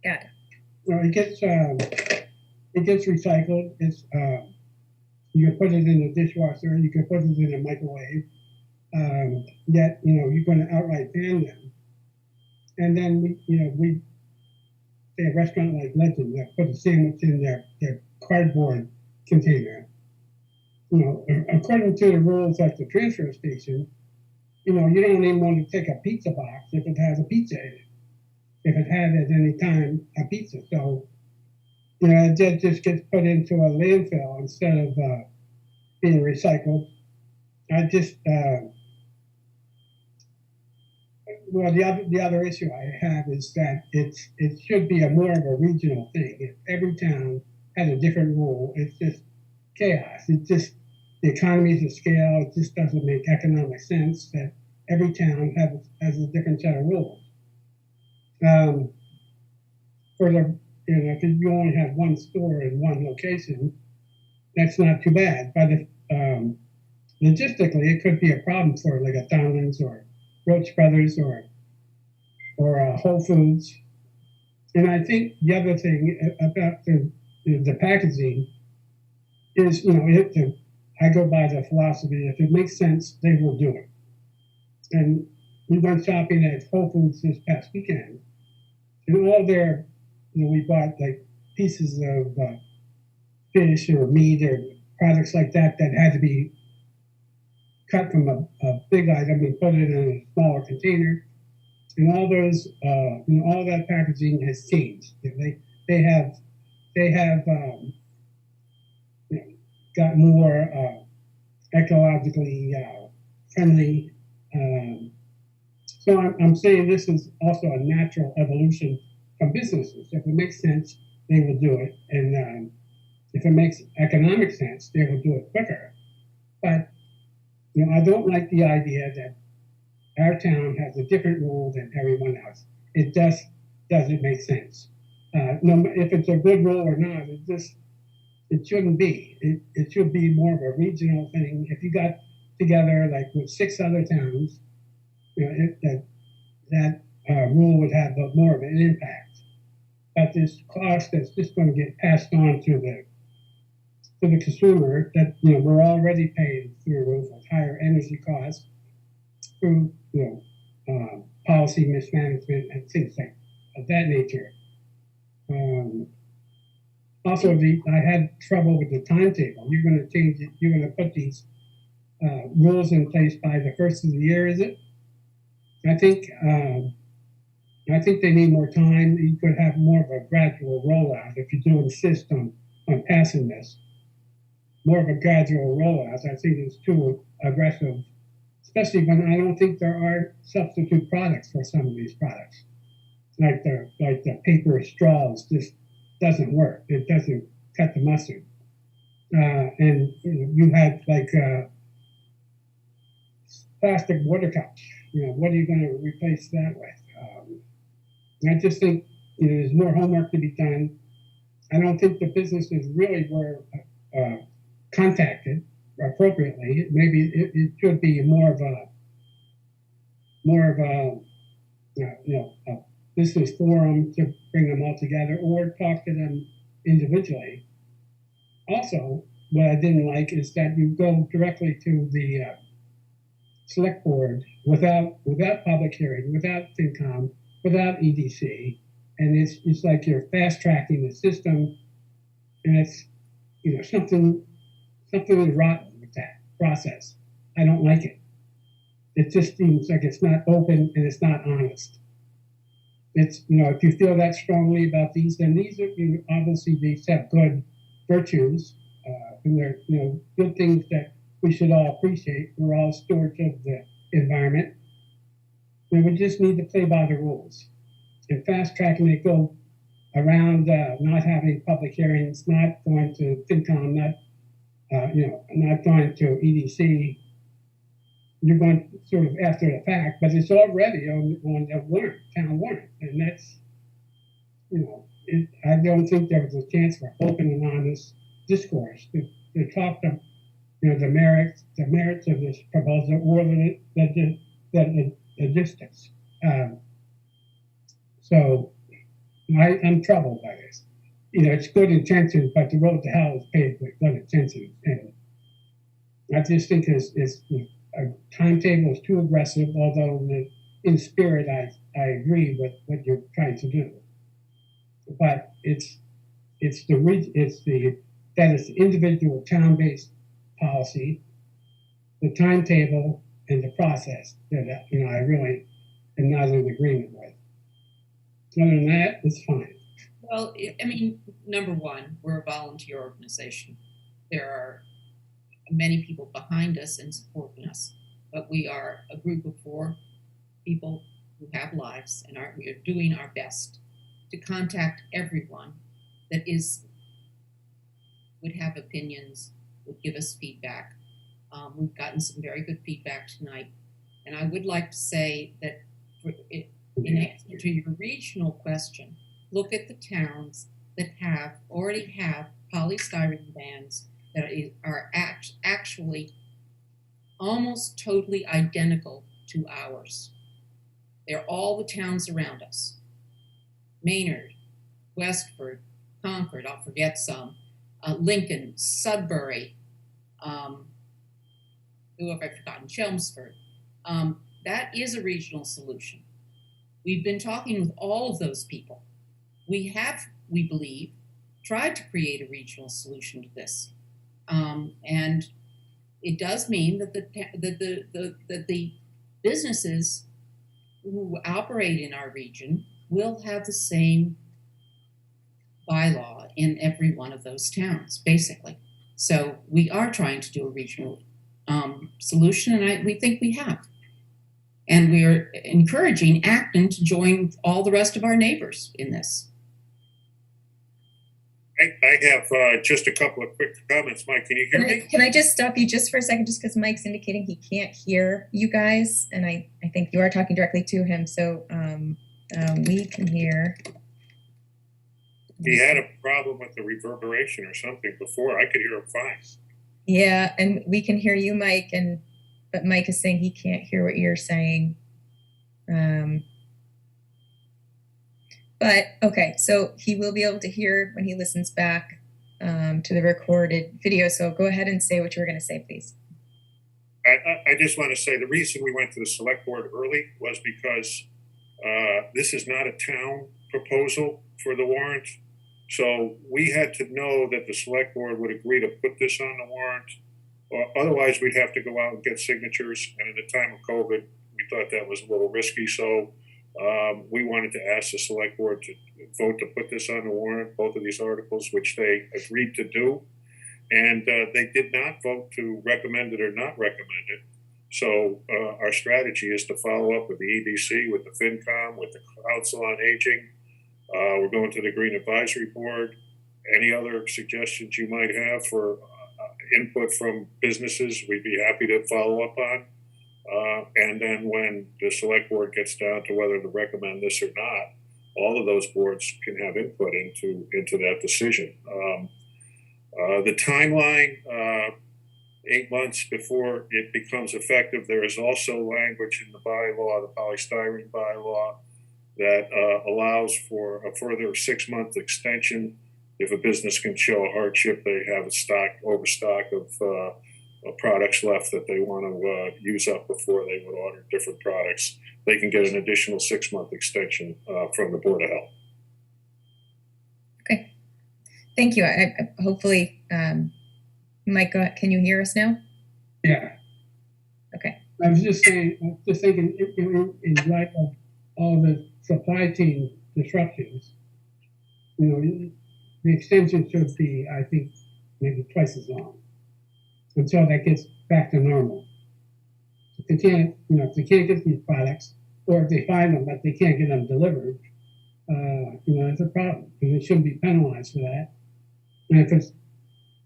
Got it. Well, it gets recycled. It's you can put it in a dishwasher. You can put it in a microwave. Yet you're going to outright ban them. And then we say a restaurant like Legend that put a sandwich in their cardboard container. According to the rules at the transfer station, you don't even want to take a pizza box if it has a pizza in it. If it had at any time a pizza. So, it just gets put into a landfill instead of being recycled. I just, the other issue I have is that it should be more of a regional thing. If every town has a different rule, it's just chaos. It's just the economies of scale. It just doesn't make economic sense that every town has a different set of rules. If you only have one store in one location, that's not too bad. But if, logistically, it could be a problem for like a Donlands or Roach Brothers or Whole Foods. And I think the other thing about the packaging is, I go by the philosophy, if it makes sense, they will do it. And we went shopping at Whole Foods this past weekend, and all their, we bought like pieces of fish or meat or products like that had to be cut from a big item and put it in a smaller container. And all those, all that packaging has changed. They have got more ecologically friendly. So I'm saying this is also a natural evolution from businesses. If it makes sense, they will do it. And if it makes economic sense, they will do it quicker. But, I don't like the idea that our town has a different rule than everyone else. It just doesn't make sense. If it's a good rule or not, it shouldn't be. It should be more of a regional thing. If you got together like with 6 other towns, that rule would have more of an impact. But this cost that's just going to get passed on to the consumer that we're already paying through the roof with higher energy costs, through policy mismanagement and things like of that nature. Also, I had trouble with the timetable. You're going to change it. You're going to put these rules in place by the first of the year, is it? I think they need more time. You could have more of a gradual rollout if you do insist on passing this. More of a gradual rollout. I think it's too aggressive, especially when I don't think there are substitute products for some of these products. Like the paper straws just doesn't work. It cut the mustard. And you had like plastic water cups. What are you going to replace that with? I just think there's more homework to be done. I don't think the businesses really were contacted appropriately. Maybe it should be more of a a business forum to bring them all together, or talk to them individually. Also, what I didn't like is that you go directly to the select board without public hearing, without FinCom, without EDC, and it's like you're fast tracking the system, and it's something is rotten with that process. I don't like it. It just seems like it's not open and it's not honest. It's if you feel that strongly about these, then these are obviously these have good virtues, and they're good things that we should all appreciate. We're all stewards of the environment. We would just need to play by the rules. And fast tracking it, go around not having public hearings, not going to FinCom, not going to EDC. You're going sort of after the fact, but it's already on the warrant, town warrant, and that's I don't think there was a chance for open and honest discourse to talk to the merits of this proposal or the distance. So I'm troubled by this. It's good intentions, but the road to hell is paved with good intentions, and I just think a timetable is too aggressive. Although in spirit, I agree with what you're trying to do, but it's the individual town-based policy, the timetable, and the process that I really am not in agreement with. Other than that, it's fine. Well, number one, we're a volunteer organization. There are many people behind us and supporting us, but we are a group of 4 people who have lives, and we are doing our best to contact everyone that would have opinions, would give us feedback. We've gotten some very good feedback tonight, and I would like to say that in answer to your regional question, look at the towns that already have polystyrene bans that are actually almost totally identical to ours. They're all the towns around us. Maynard, Westford, Concord, I'll forget some, Lincoln, Sudbury, who have I forgotten? Chelmsford. That is a regional solution. We've been talking with all of those people. We have, we believe, tried to create a regional solution to this. And it does mean that the businesses who operate in our region will have the same bylaw in every one of those towns, basically. So we are trying to do a regional solution, and we think we have. And we are encouraging Acton to join all the rest of our neighbors in this. I have just a couple of quick comments. Mike, can you hear me? Can I just stop you just for a second, just because Mike's indicating he can't hear you guys, and I think you are talking directly to him, so we can hear. He had a problem with the reverberation or something before. I could hear him fine. Yeah, and we can hear you, Mike, but Mike is saying he can't hear what you're saying. But okay, so he will be able to hear when he listens back to the recorded video. So go ahead and say what you were going to say, please. I just want to say the reason we went to the select board early was because this is not a town proposal for the warrant. So we had to know that the select board would agree to put this on the warrant. Or otherwise, we'd have to go out and get signatures. And at the time of COVID, we thought that was a little risky. So we wanted to ask the select board to vote to put this on the warrant, both of these articles, which they agreed to do. And they did not vote to recommend it or not recommend it. So our strategy is to follow up with the EDC, with the FinCom, with the Council on Aging. We're going to the Green Advisory Board. any other suggestions you might have for input from businesses, we'd be happy to follow up on. And then when the select board gets down to whether to recommend this or not, all of those boards can have input into that decision. The timeline, 8 months before it becomes effective, there is also language in the bylaw, the polystyrene bylaw, that allows for a further 6-month extension. If a business can show a hardship, they have a overstock of products left that they want to use up before they would order different products, they can get an additional 6-month extension from the Board of Health. Okay, thank you. I hopefully, Mike, can you hear us now? Yeah. Okay. I was just saying, just thinking in light of all the supply chain disruptions, the extension should be, I think, maybe twice as long until that gets back to normal. If they can't, if they can't get these products, or if they find them but they can't get them delivered, it's a problem. And they shouldn't be penalized for that. And if it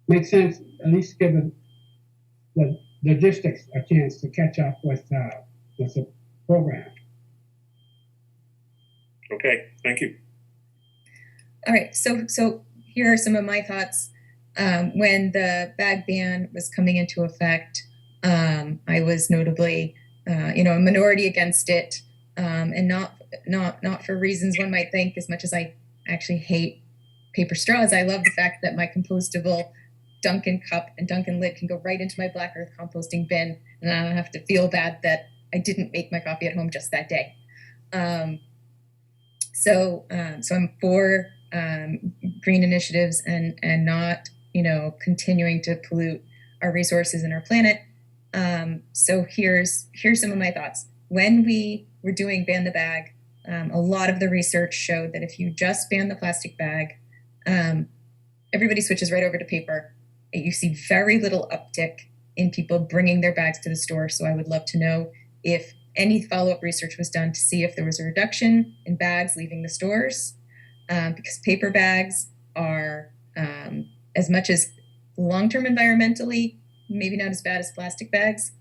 makes sense, at least give the logistics a chance to catch up with the program. Okay, thank you. All right, so here are some of my thoughts. When the bag ban was coming into effect, I was notably, a minority against it, and not for reasons one might think. As much as I actually hate paper straws, I love the fact that my compostable Dunkin' cup and Dunkin' lid can go right into my Black Earth composting bin, and I don't have to feel bad that I didn't make my coffee at home just that day. So I'm for green initiatives and not, continuing to pollute our resources and our planet. So here's some of my thoughts. When we were doing ban the bag, a lot of the research showed that if you just ban the plastic bag, everybody switches right over to paper. You see very little uptick in people bringing their bags to the store. So I would love to know if any follow-up research was done to see if there was a reduction in bags leaving the stores, because paper bags are, as much as long-term environmentally, maybe not as bad as plastic bags.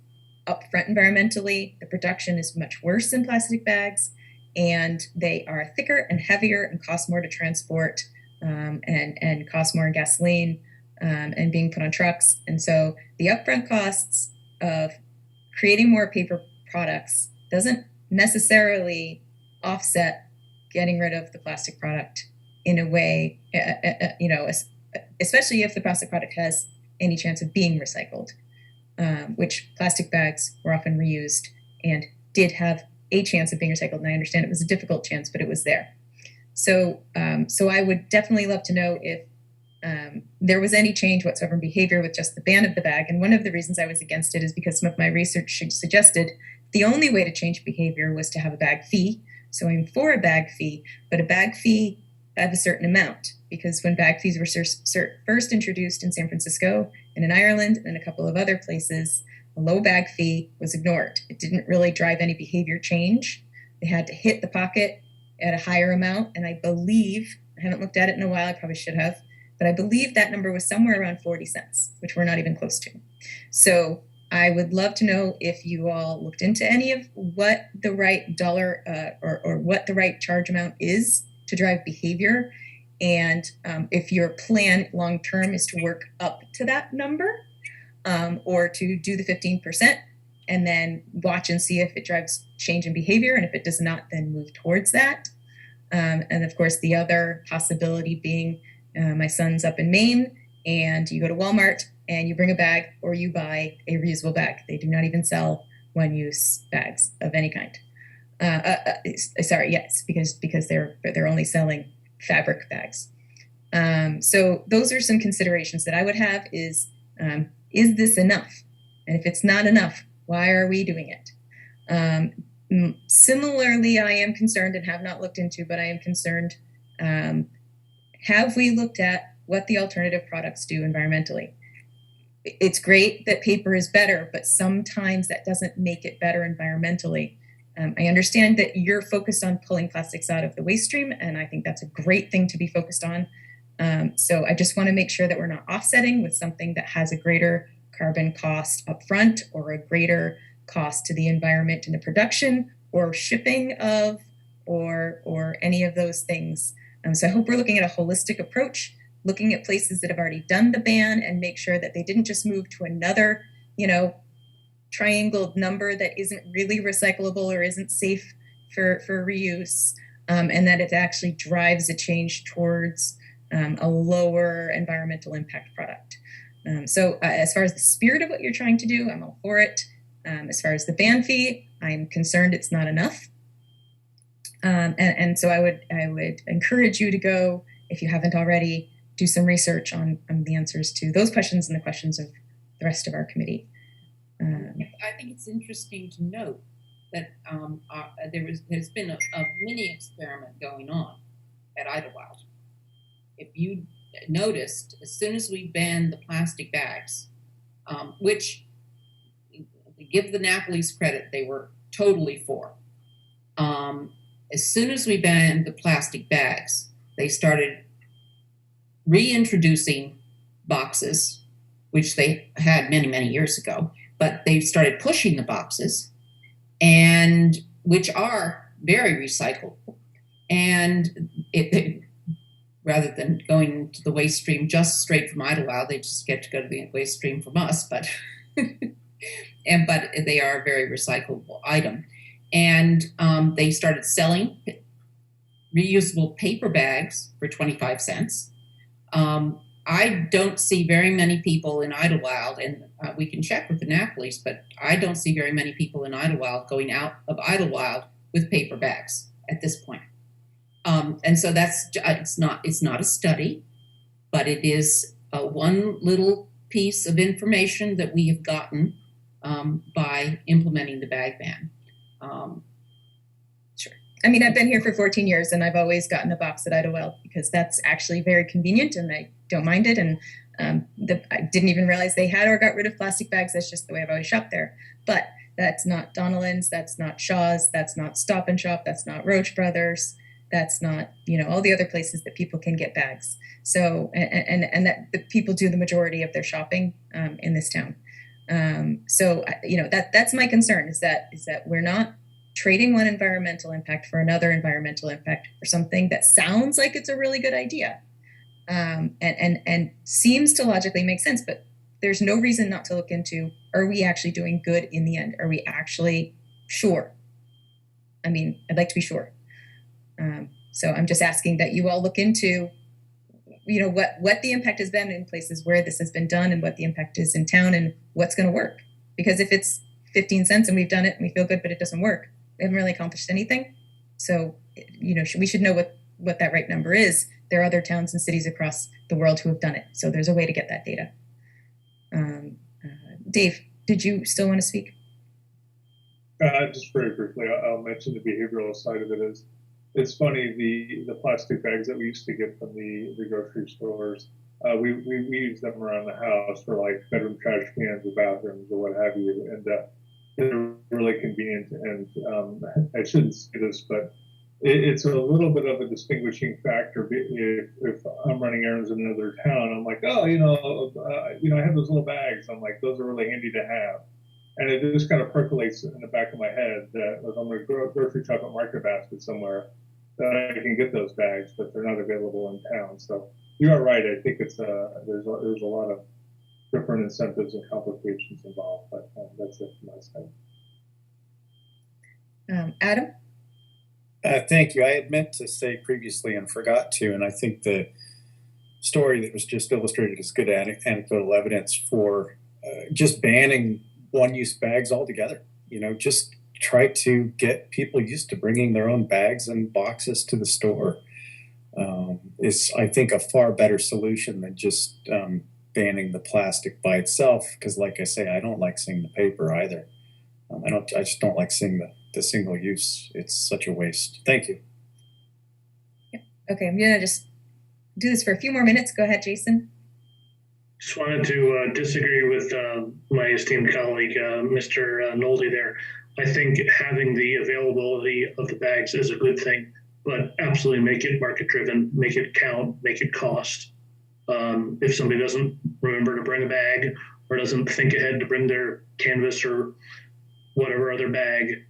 Upfront environmentally, the production is much worse than plastic bags, and they are thicker and heavier and cost more to transport, and cost more in gasoline, and being put on trucks. And so the upfront costs of creating more paper products doesn't necessarily offset getting rid of the plastic product in a way, especially if the plastic product has any chance of being recycled, which plastic bags were often reused and did have a chance of being recycled. And I understand it was a difficult chance, but it was there. So I would definitely love to know if there was any change whatsoever in behavior with just the ban of the bag. And one of the reasons I was against it is because some of my research suggested the only way to change behavior was to have a bag fee. So I'm for a bag fee, but a bag fee of a certain amount, because when bag fees were first introduced in San Francisco and in Ireland and a couple of other places, a low bag fee was ignored. It didn't really drive any behavior change. They had to hit the pocket at a higher amount. And I believe, I haven't looked at it in a while, I probably should have, but I believe that number was somewhere around 40 cents, which we're not even close to. So I would love to know if you all looked into any of what the right dollar or what the right charge amount is to drive behavior. And if your plan long-term is to work up to that number, or to do the 15% and then watch and see if it drives change in behavior. And if it does not, then move towards that. And of course, the other possibility being my son's up in Maine and you go to Walmart and you bring a bag or you buy a reusable bag. They do not even sell one-use bags of any kind. Because they're only selling fabric bags. So those are some considerations that I would have is this enough? And if it's not enough, why are we doing it? Similarly, I am concerned and have not looked into, but I am concerned, have we looked at what the alternative products do environmentally? It's great that paper is better, but sometimes that doesn't make it better environmentally. I understand that you're focused on pulling plastics out of the waste stream, and I think that's a great thing to be focused on. So I just want to make sure that we're not offsetting with something that has a greater carbon cost upfront or a greater cost to the environment in the production or shipping of or any of those things. So I hope we're looking at a holistic approach, looking at places that have already done the ban and make sure that they didn't just move to another, triangled number that isn't really recyclable or isn't safe for reuse, and that it actually drives a change towards a lower environmental impact product. So as far as the spirit of what you're trying to do, I'm all for it. As far as the ban fee, I'm concerned it's not enough. And so I would encourage you to go, if you haven't already, do some research on the answers to those questions and the questions of the rest of our committee. I think it's interesting to note that there's been a mini experiment going on at Idlewild. If you noticed, as soon as we banned the plastic bags, which, to give the Napoli's credit, they were totally for. As soon as we banned the plastic bags, they started reintroducing boxes, which they had many, many years ago, but they started pushing the boxes, and which are very recyclable. And rather than going to the waste stream just straight from Idlewild, they just get to go to the waste stream from us, but but they are a very recyclable item. And they started selling reusable paper bags for 25 cents. I don't see very many people in Idlewild, and we can check with the Napoli's, but I don't see very many people in Idlewild going out of Idlewild with paper bags at this point. And so it's not a study, but it is one little piece of information that we have gotten by implementing the bag ban. Sure. I mean, I've been here for 14 years and I've always gotten a box at Idlewild because that's actually very convenient and I don't mind it. And I didn't even realize they had or got rid of plastic bags. That's just the way I've always shopped there. But that's not Donnellan's, that's not Shaw's, that's not Stop and Shop, that's not Roach Brothers, that's not, all the other places that people can get bags. So, and that the people do the majority of their shopping in this town. So, that's my concern is that we're not trading one environmental impact for another environmental impact for something that sounds like it's a really good idea and seems to logically make sense, but there's no reason not to look into, are we actually doing good in the end? Are we actually sure? I mean, I'd like to be sure. So I'm just asking that you all look into, what the impact has been in places where this has been done and what the impact is in town and what's going to work. Because if it's 15 cents and we've done it and we feel good, but it doesn't work, we haven't really accomplished anything. So, we should know what that right number is. There are other towns and cities across the world who have done it. So there's a way to get that data. Dave, did you still want to speak? Just very briefly, I'll mention the behavioral side of it is, it's funny, the plastic bags that we used to get from the grocery stores, we use them around the house for like bedroom trash cans or bathrooms or what have you, and they're really convenient. And I shouldn't say this, but it's a little bit of a distinguishing factor. If I'm running errands in another town, I'm like, oh, I have those little bags. I'm like, those are really handy to have. And it just kind of percolates in the back of my head that if I'm going to go grocery shop at Market Basket somewhere, that I can get those bags, but they're not available in town. So you are right. I think it's there's a lot of different incentives and complications involved, but that's it from my side. Adam? Thank you. I had meant to say previously and forgot to, and I think the story that was just illustrated is good anecdotal evidence for just banning one-use bags altogether. Just try to get people used to bringing their own bags and boxes to the store. Is, I think, a far better solution than just banning the plastic by itself. Because, like I say, I don't like seeing the paper either. I just don't like seeing the single use. It's such a waste. Thank you. Yep. Okay, I'm gonna just do this for a few more minutes. Go ahead, Jason. Just wanted to disagree with my esteemed colleague, Mr. Nolde there. I think having the availability of the bags is a good thing, but absolutely make it market driven, make it count, make it cost. If somebody doesn't remember to bring a bag or doesn't think ahead to bring their canvas or whatever other bag,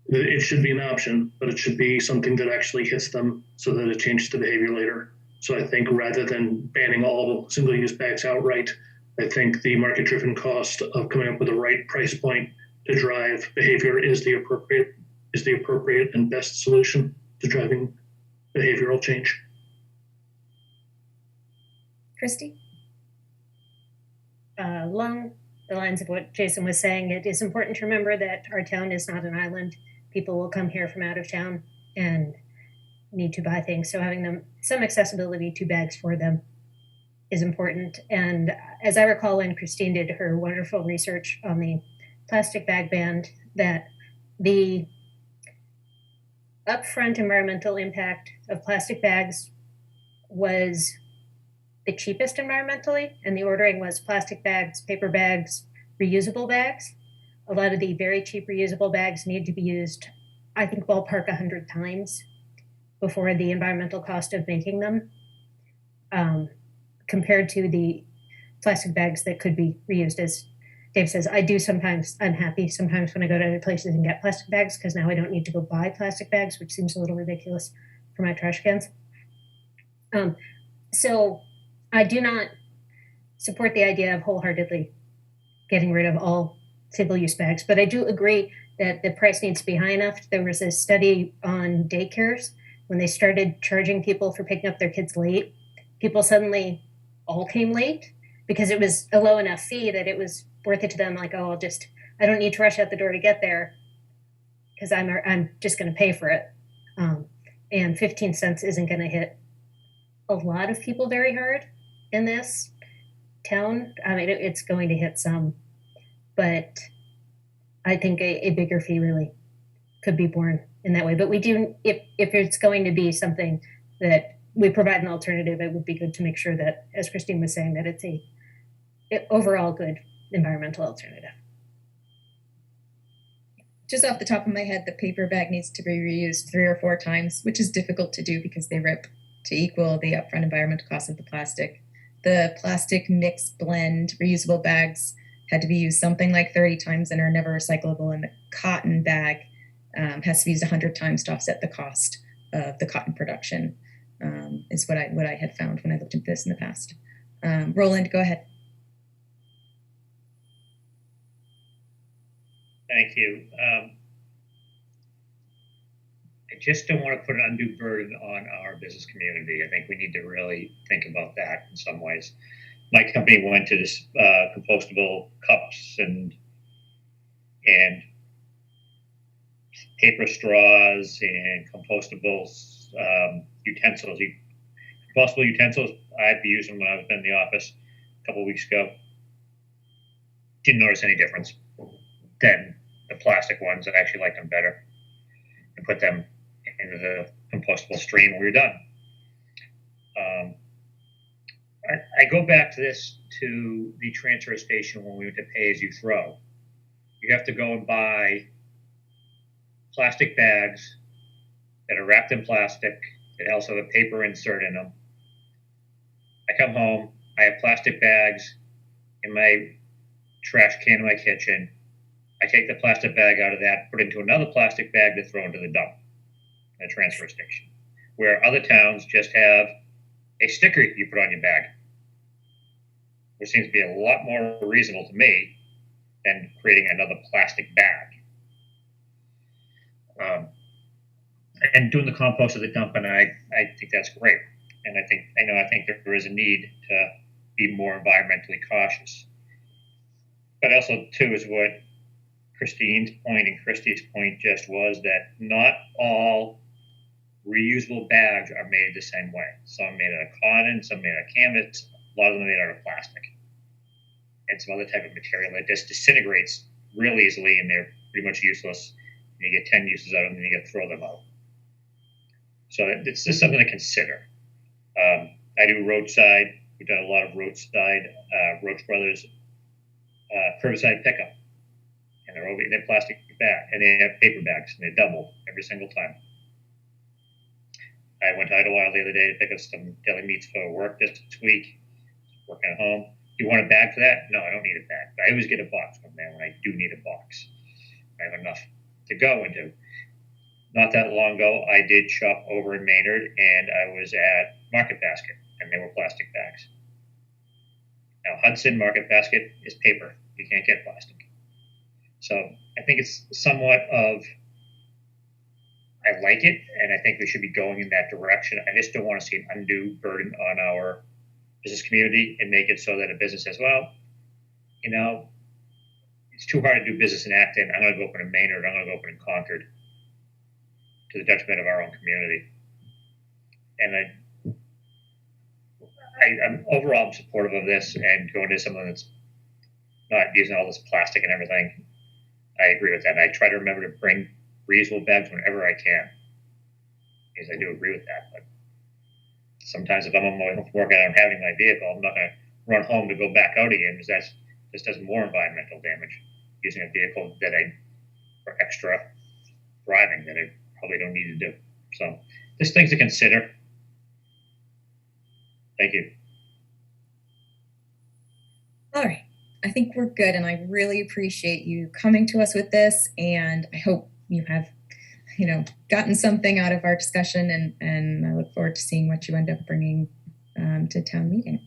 it should be an option, but it should be something that actually hits them so that it changes the behavior later. So I think rather than banning all single-use bags outright, I think the market-driven cost of coming up with the right price point to drive behavior is the appropriate and best solution to driving behavioral change. Christy? Along the lines of what Jason was saying, it is important to remember that our town is not an island. People will come here from out of town and need to buy things. So having them some accessibility to bags for them is important. And as I recall, when Christine did her wonderful research on the plastic bag ban, that the upfront environmental impact of plastic bags was the cheapest environmentally, and the ordering was plastic bags, paper bags, reusable bags. A lot of the very cheap reusable bags need to be used, I think, ballpark 100 times before the environmental cost of making them, compared to the plastic bags that could be reused. As Dave says, I do sometimes, I'm happy sometimes when I go to other places and get plastic bags, because now I don't need to go buy plastic bags, which seems a little ridiculous for my trash cans. So I do not support the idea of wholeheartedly getting rid of all single-use bags, but I do agree that the price needs to be high enough. There was a study on daycares when they started charging people for picking up their kids late. People suddenly all came late because it was a low enough fee that it was worth it to them. Like, oh, I don't need to rush out the door to get there because I'm just going to pay for it. And 15 cents isn't going to hit a lot of people very hard in this town. I mean, it's going to hit some, but I think a bigger fee really could be borne in that way. But we do, if it's going to be something that we provide an alternative, it would be good to make sure that, as Christine was saying, that it's a overall good environmental alternative. Just off the top of my head, the paper bag needs to be reused 3 or 4 times, which is difficult to do because they rip to equal the upfront environmental cost of the plastic. The plastic mix blend reusable bags had to be used something like 30 times and are never recyclable, and the cotton bag has to be used 100 times to offset the cost of the cotton production, is what I had found when I looked into this in the past. Roland, go ahead. Thank you. I just don't want to put an undue burden on our business community. I think we need to really think about that in some ways. My company went to this compostable cups and paper straws and compostable utensils. Compostable utensils, I've used them when I was in the office a couple of weeks ago. Didn't notice any difference than the plastic ones. I actually liked them better, and put them into the compostable stream when we were done. I go back to the transfer station when we went to pay as you throw. You have to go and buy plastic bags that are wrapped in plastic that also have a paper insert in them. I come home, I have plastic bags in my trash can in my kitchen. I take the plastic bag out of that, put it into another plastic bag to throw into the dump at a transfer station, where other towns just have a sticker you put on your bag, which seems to be a lot more reasonable to me than creating another plastic bag. And doing the compost at the dump, and I think that's great. And I think there is a need to be more environmentally cautious. But also, too, is what Christine's point and Christy's point just was, that not all reusable bags are made the same way. Some are made out of cotton, some made out of canvas, a lot of them are made out of plastic and some other type of material that just disintegrates real easily, and they're pretty much useless. And you get 10 uses out of them, and you got to throw them out. So it's just something to consider. I do roadside. We've done a lot of roadside, Roach Brothers curbside pickup, and they're plastic bag, and they have paper bags, and they double every single time. I went to Idlewild the other day to pick up some deli meats for work this week. Working at home. You want a bag for that? No, I don't need a bag. I always get a box from there when I do need a box. I have enough to go and do. Not that long ago, I did shop over in Maynard, and I was at Market Basket, and there were plastic bags. Now, Hudson Market Basket is paper. You can't get plastic. So I think it's somewhat of, I like it, and I think we should be going in that direction. I just don't want to see an undue burden on our business community and make it so that a business says, well, you know, it's too hard to do business in Acton. I'm going to go open in Maynard. I'm going to go open in Concord, to the detriment of our own community. And I'm overall supportive of this and going to someone that's not using all this plastic and everything. I agree with that. And I try to remember to bring reusable bags whenever I can, because I do agree with that. But sometimes if I'm on my way home from work and I'm having my vehicle, I'm not going to run home to go back out again, because that just does more environmental damage using a vehicle that for extra driving that I probably don't need to do. So just things to consider. Thank you. All right. I think we're good, and I really appreciate you coming to us with this, and I hope you have, gotten something out of our discussion, and I look forward to seeing what you end up bringing to town meeting.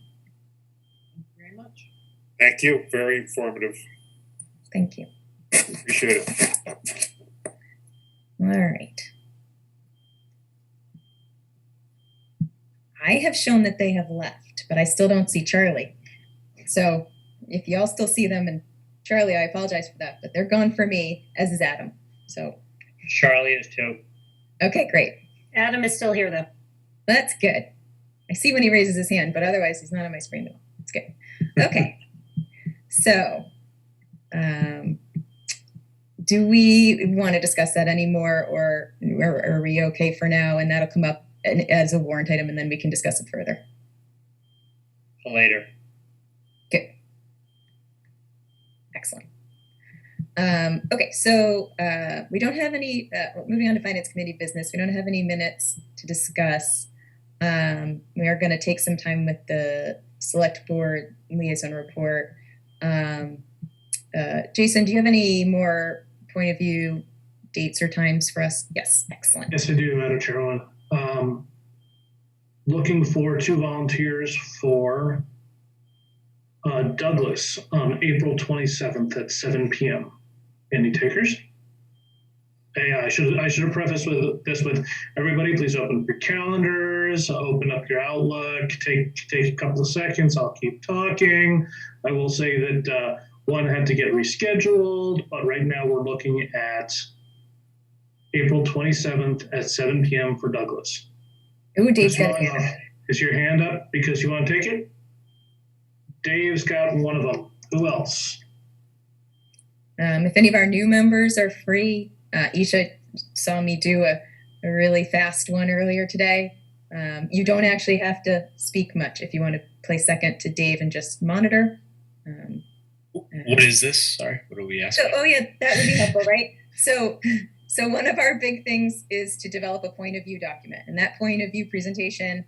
Thank you very much. Thank you. Very informative. Thank you. Appreciate it. All right. I have shown that they have left, but I still don't see Charlie. So if y'all still see them, and Charlie, I apologize for that, but they're gone for me, as is Adam. So Charlie is too. Okay, great. Adam is still here, though. That's good. I see when he raises his hand, but otherwise he's not on my screen at all. That's good. Okay. So, do we want to discuss that anymore, or are we okay for now? And that'll come up as a warrant item, and then we can discuss it further. Later. Good. Excellent. Okay, so we don't have any, moving on to Finance Committee business, we don't have any minutes to discuss. We are going to take some time with the Select Board Liaison Report. Jason, do you have any more point of view dates or times for us? Yes, excellent. Yes, I do, Madam Chairwoman. Looking for 2 volunteers for Douglas on April 27th at 7 p.m. Any takers? Yeah, I should have prefaced this with everybody. Please open up your calendars, open up your Outlook. Take a couple of seconds. I'll keep talking. I will say that one had to get rescheduled, but right now we're looking at April 27th at 7 p.m. for Douglas. Ooh, Dave's got a hand. Is your hand up because you want to take it? Dave's got one of them. Who else? If any of our new members are free, Isha saw me do a really fast one earlier today. You don't actually have to speak much if you want to play second to Dave and just monitor. What is this? Sorry, what are we asking? Oh yeah, that would be helpful, right? So one of our big things is to develop a point of view document, and that point of view presentation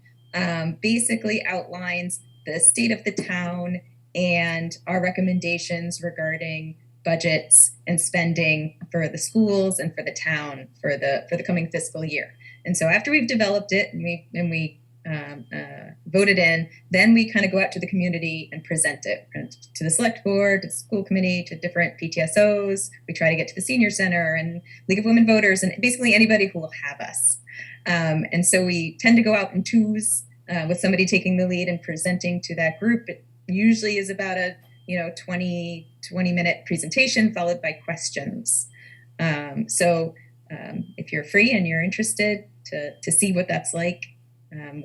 basically outlines the state of the town and our recommendations regarding budgets and spending for the schools and for the town for the coming fiscal year. And so after we've developed it and we voted in, then we kind of go out to the community and present it to the select board, to the school committee, to different PTSOs. We try to get to the senior center and League of Women Voters and basically anybody who will have us. And so we tend to go out in twos with somebody taking the lead and presenting to that group. It usually is about a 20-minute presentation followed by questions. So if you're free and you're interested to see what that's like,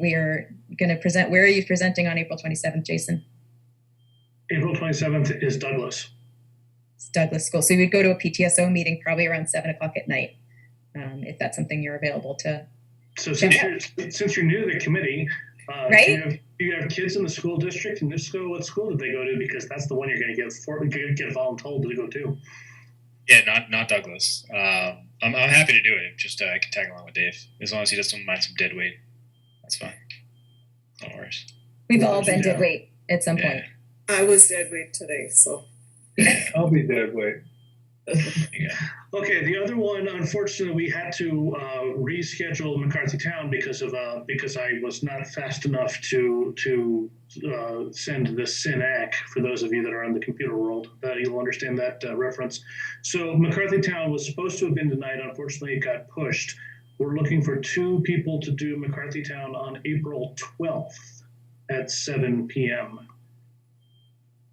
we are going to present. Where are you presenting on April 27th, Jason? April 27th is Douglas. It's Douglas School. So we would go to a PTSO meeting probably around 7 o'clock at night, if that's something you're available to. So since you're new to the committee, right? Do you have kids in the school district? And if so, what school did they go to? Because that's the one you're going to get voluntold to go to. Yeah, not Douglas. I'm happy to do it. Just I can tag along with Dave as long as he doesn't mind some dead weight. That's fine. No worries. We've all been dead weight at some point. I was dead weight today, so. I'll be dead weight. Yeah. Okay, the other one, unfortunately, we had to reschedule McCarthy Town because I was not fast enough to send the SYNAC. For those of you that are in the computer world, you'll understand that reference. So McCarthy Town was supposed to have been tonight. Unfortunately, it got pushed. We're looking for 2 people to do McCarthy Town on April 12th at 7 p.m.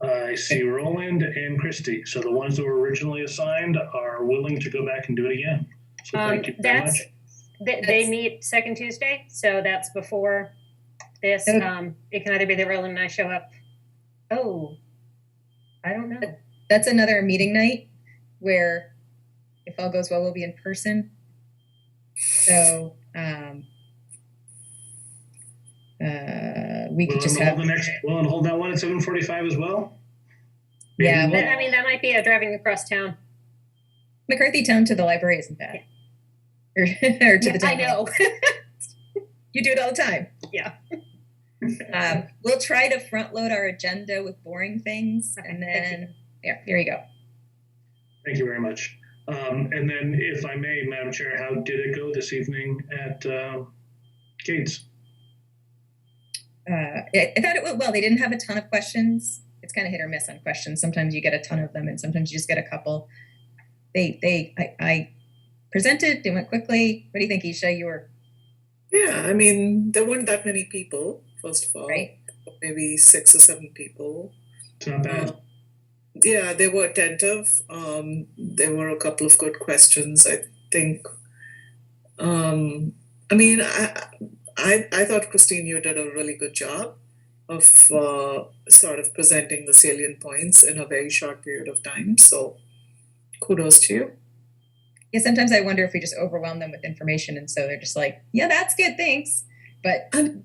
I see Roland and Christy. So the ones that were originally assigned are willing to go back and do it again. So thank you very much. They meet second Tuesday, so that's before this. It can either be that Roland and I show up. Oh, I don't know. That's another meeting night where, if all goes well, we'll be in person. So we could just have Will it hold that one at 7:45 as well? Yeah, but I mean that might be driving across town. McCarthy Town to the library isn't bad, or to the town. I know. You do it all the time. Yeah. We'll try to front load our agenda with boring things, and then here you go. Thank you very much. And then, if I may, Madam Chair, how did it go this evening at Gates? I thought it went well. They didn't have a ton of questions. It's kind of hit or miss on questions. Sometimes you get a ton of them, and sometimes you just get a couple. I presented. They went quickly. What do you think, Isha? You were. Yeah, I mean, there weren't that many people. First of all, right? Maybe 6 or 7 people. It's not bad. Yeah, they were attentive. There were a couple of good questions, I think. I mean, I thought, Christine, you did a really good job of sort of presenting the salient points in a very short period of time. So kudos to you. Yeah, sometimes I wonder if we just overwhelm them with information, and so they're just like, yeah, that's good, thanks. But I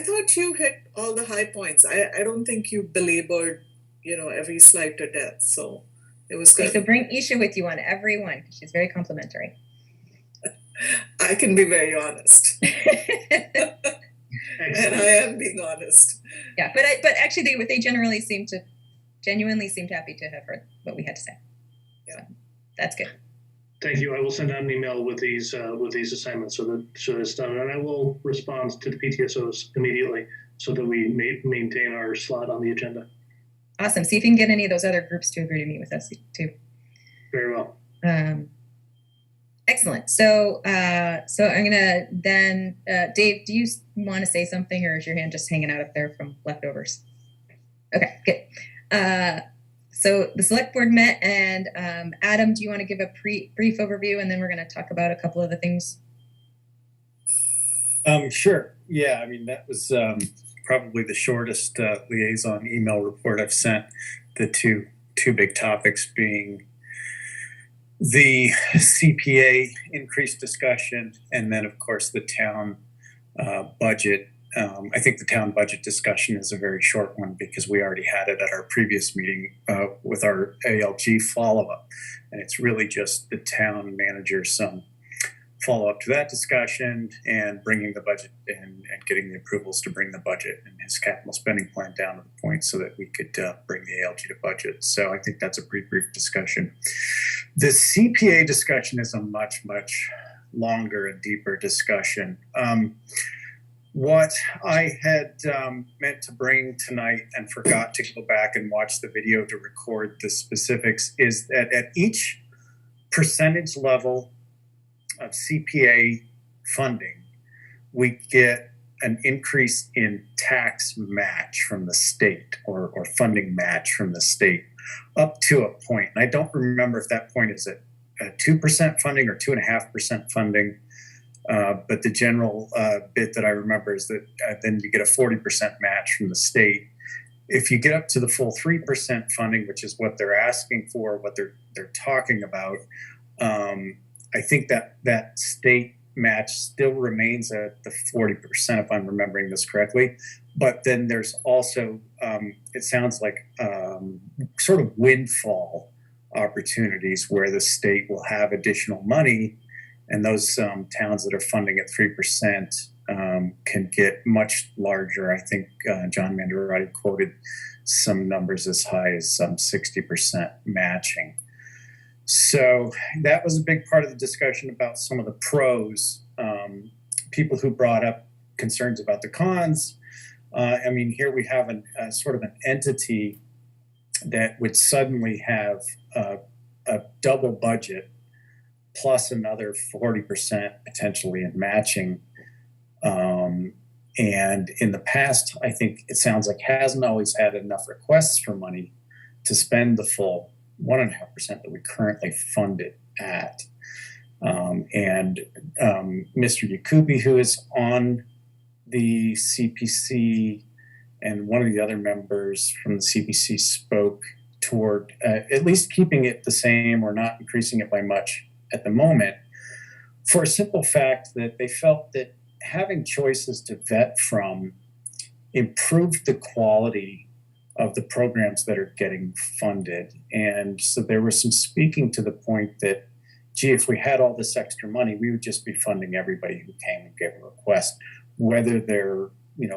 thought you hit all the high points. I don't think you belabored, every slide to death. So it was good. So bring Isha with you on every one. She's very complimentary. I can be very honest. And I am being honest. Yeah, but actually they genuinely seem happy to have heard what we had to say. Yeah. So that's good. Thank you. I will send out an email with these assignments so that it's done, and I will respond to the PTSOs immediately so that we maintain our slot on the agenda. Awesome. See if you can get any of those other groups to agree to meet with us too. Very well. Excellent. So I'm gonna then Dave, do you want to say something, or is your hand just hanging out up there from leftovers? Okay, good. So the select board met, and Adam, do you want to give a brief overview, and then we're going to talk about a couple of the things? Sure. Yeah, I mean, that was probably the shortest liaison email report I've sent. The two big topics being the CPA increase discussion, and then, of course, the town budget. I think the town budget discussion is a very short one because we already had it at our previous meeting with our ALG follow-up. And it's really just the town manager some follow-up to that discussion and bringing the budget and getting the approvals to bring the budget and his capital spending plan down to the point so that we could bring the ALG to budget. So I think that's a pretty brief discussion. The CPA discussion is a much, much longer and deeper discussion. What I had meant to bring tonight and forgot to go back and watch the video to record the specifics is that at each percentage level of CPA funding, we get an increase in tax match from the state or funding match from the state up to a point. And I don't remember if that point is at 2% funding or 2.5% funding. But the general bit that I remember is that then you get a 40% match from the state. If you get up to the full 3% funding, which is what they're asking for, what they're talking about, I think that state match still remains at the 40%, if I'm remembering this correctly. But then there's also, it sounds like sort of windfall opportunities where the state will have additional money. And those towns that are funding at 3% can get much larger. I think John Mandarotti quoted some numbers as high as some 60% matching. So that was a big part of the discussion about some of the pros. People who brought up concerns about the cons. I mean, here we have a sort of an entity that would suddenly have a double budget plus another 40% potentially in matching. And in the past, I think it sounds like hasn't always had enough requests for money to spend the full 1.5% that we currently fund it at. Mr. Yakubi, who is on the CPC, and one of the other members from the CPC spoke toward at least keeping it the same or not increasing it by much at the moment, for a simple fact that they felt that having choices to vet from improved the quality of the programs that are getting funded. And so there was some speaking to the point that, gee, if we had all this extra money, we would just be funding everybody who came and gave a request, whether their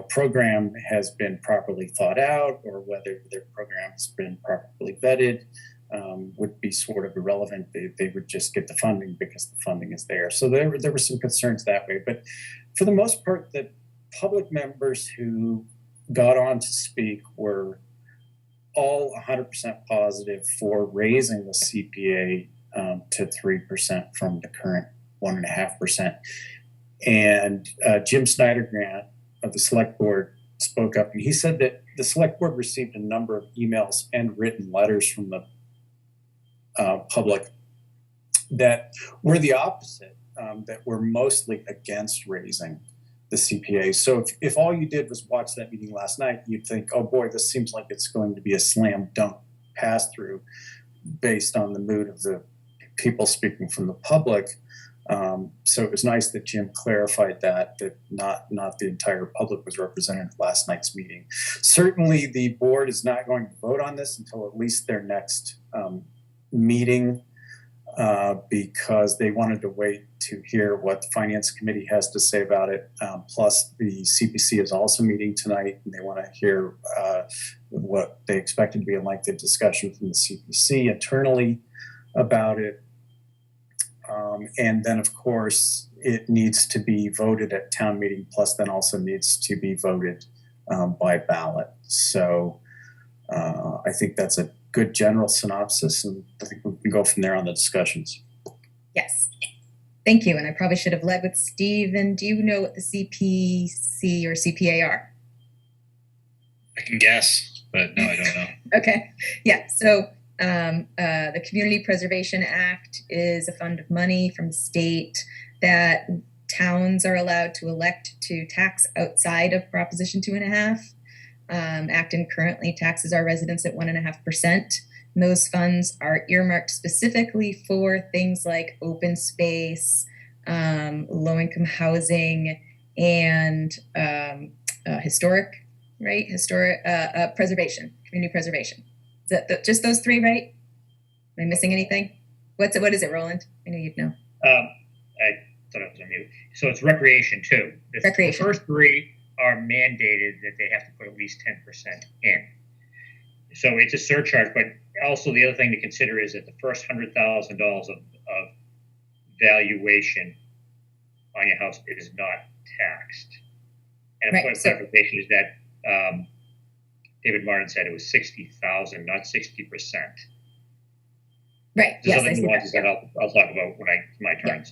program has been properly thought out or whether their program has been properly vetted would be sort of irrelevant. They would just get the funding because the funding is there. So there were some concerns that way. But for the most part, the public members who got on to speak were all 100% positive for raising the CPA to 3% from the current 1.5%. And Jim Snyder-Grant of the Select Board spoke up, and he said that the Select Board received a number of emails and written letters from the public that were the opposite, that were mostly against raising the CPA. So if all you did was watch that meeting last night, you'd think, oh boy, this seems like it's going to be a slam dunk pass through based on the mood of the people speaking from the public. So it was nice that Jim clarified that not the entire public was represented at last night's meeting. Certainly the board is not going to vote on this until at least their next meeting, because they wanted to wait to hear what the Finance Committee has to say about it. Plus the CPC is also meeting tonight, and they want to hear what they expected to be a lengthy discussion from the CPC internally about it. And then, of course, it needs to be voted at town meeting, plus then also needs to be voted by ballot. So I think that's a good general synopsis, and I think we can go from there on the discussions. Yes. Thank you. And I probably should have led with Steve. And do you know what the CPC or CPA are? I can guess, but no, I don't know. Okay. Yeah. So the Community Preservation Act is a fund of money from the state that towns are allowed to elect to tax outside of Proposition 2.5. Acton currently taxes our residents at 1.5%. And those funds are earmarked specifically for things like open space, low-income housing, and historic preservation, community preservation. Is that just those three, right? Am I missing anything? What is it, Roland? I know you'd know. I thought I was on mute. So it's recreation too. Recreation. The first three are mandated that they have to put at least 10% in. So it's a surcharge, but also the other thing to consider is that the first $100,000 of valuation on your house is not taxed. And a point of clarification is that David Martin said it was 60,000, not 60%. Right. There's other nuances that I'll talk about when it's my turn.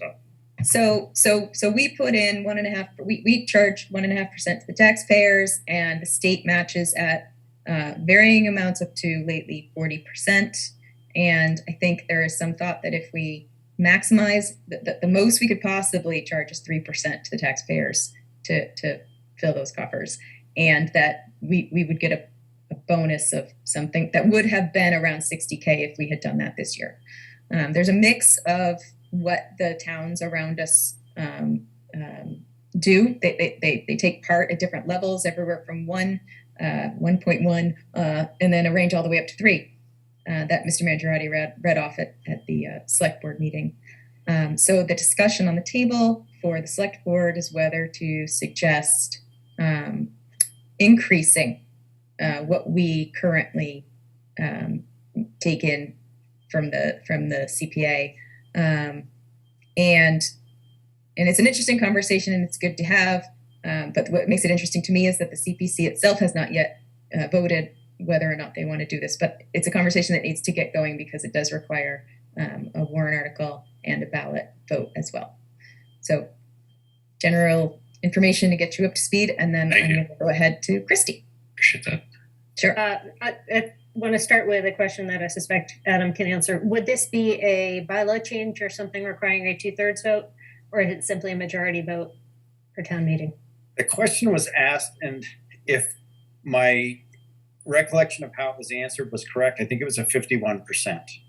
So we put in 1.5%. We charge 1.5% to the taxpayers, and the state matches at varying amounts up to lately 40%. And I think there is some thought that if we maximize the most we could possibly charge is 3% to the taxpayers to fill those coffers, and that we would get a bonus of something that would have been around $60,000 if we had done that this year. There's a mix of what the towns around us do. They take part at different levels, everywhere from 1.1, and then a range all the way up to 3 that Mr. Mangiarotti read off at the select board meeting. So the discussion on the table for the select board is whether to suggest increasing what we currently take in from the CPA, and it's an interesting conversation and it's good to have. But what makes it interesting to me is that the CPC itself has not yet voted whether or not they want to do this. But it's a conversation that needs to get going because it does require a warrant article and a ballot vote as well. So general information to get you up to speed, and then I'm going to go ahead to Christy. Appreciate that. Sure. I want to start with a question that I suspect Adam can answer. Would this be a bylaw change or something requiring a 2/3 vote, or is it simply a majority vote for town meeting? The question was asked, and if my recollection of how it was answered was correct, I think it was a 51%.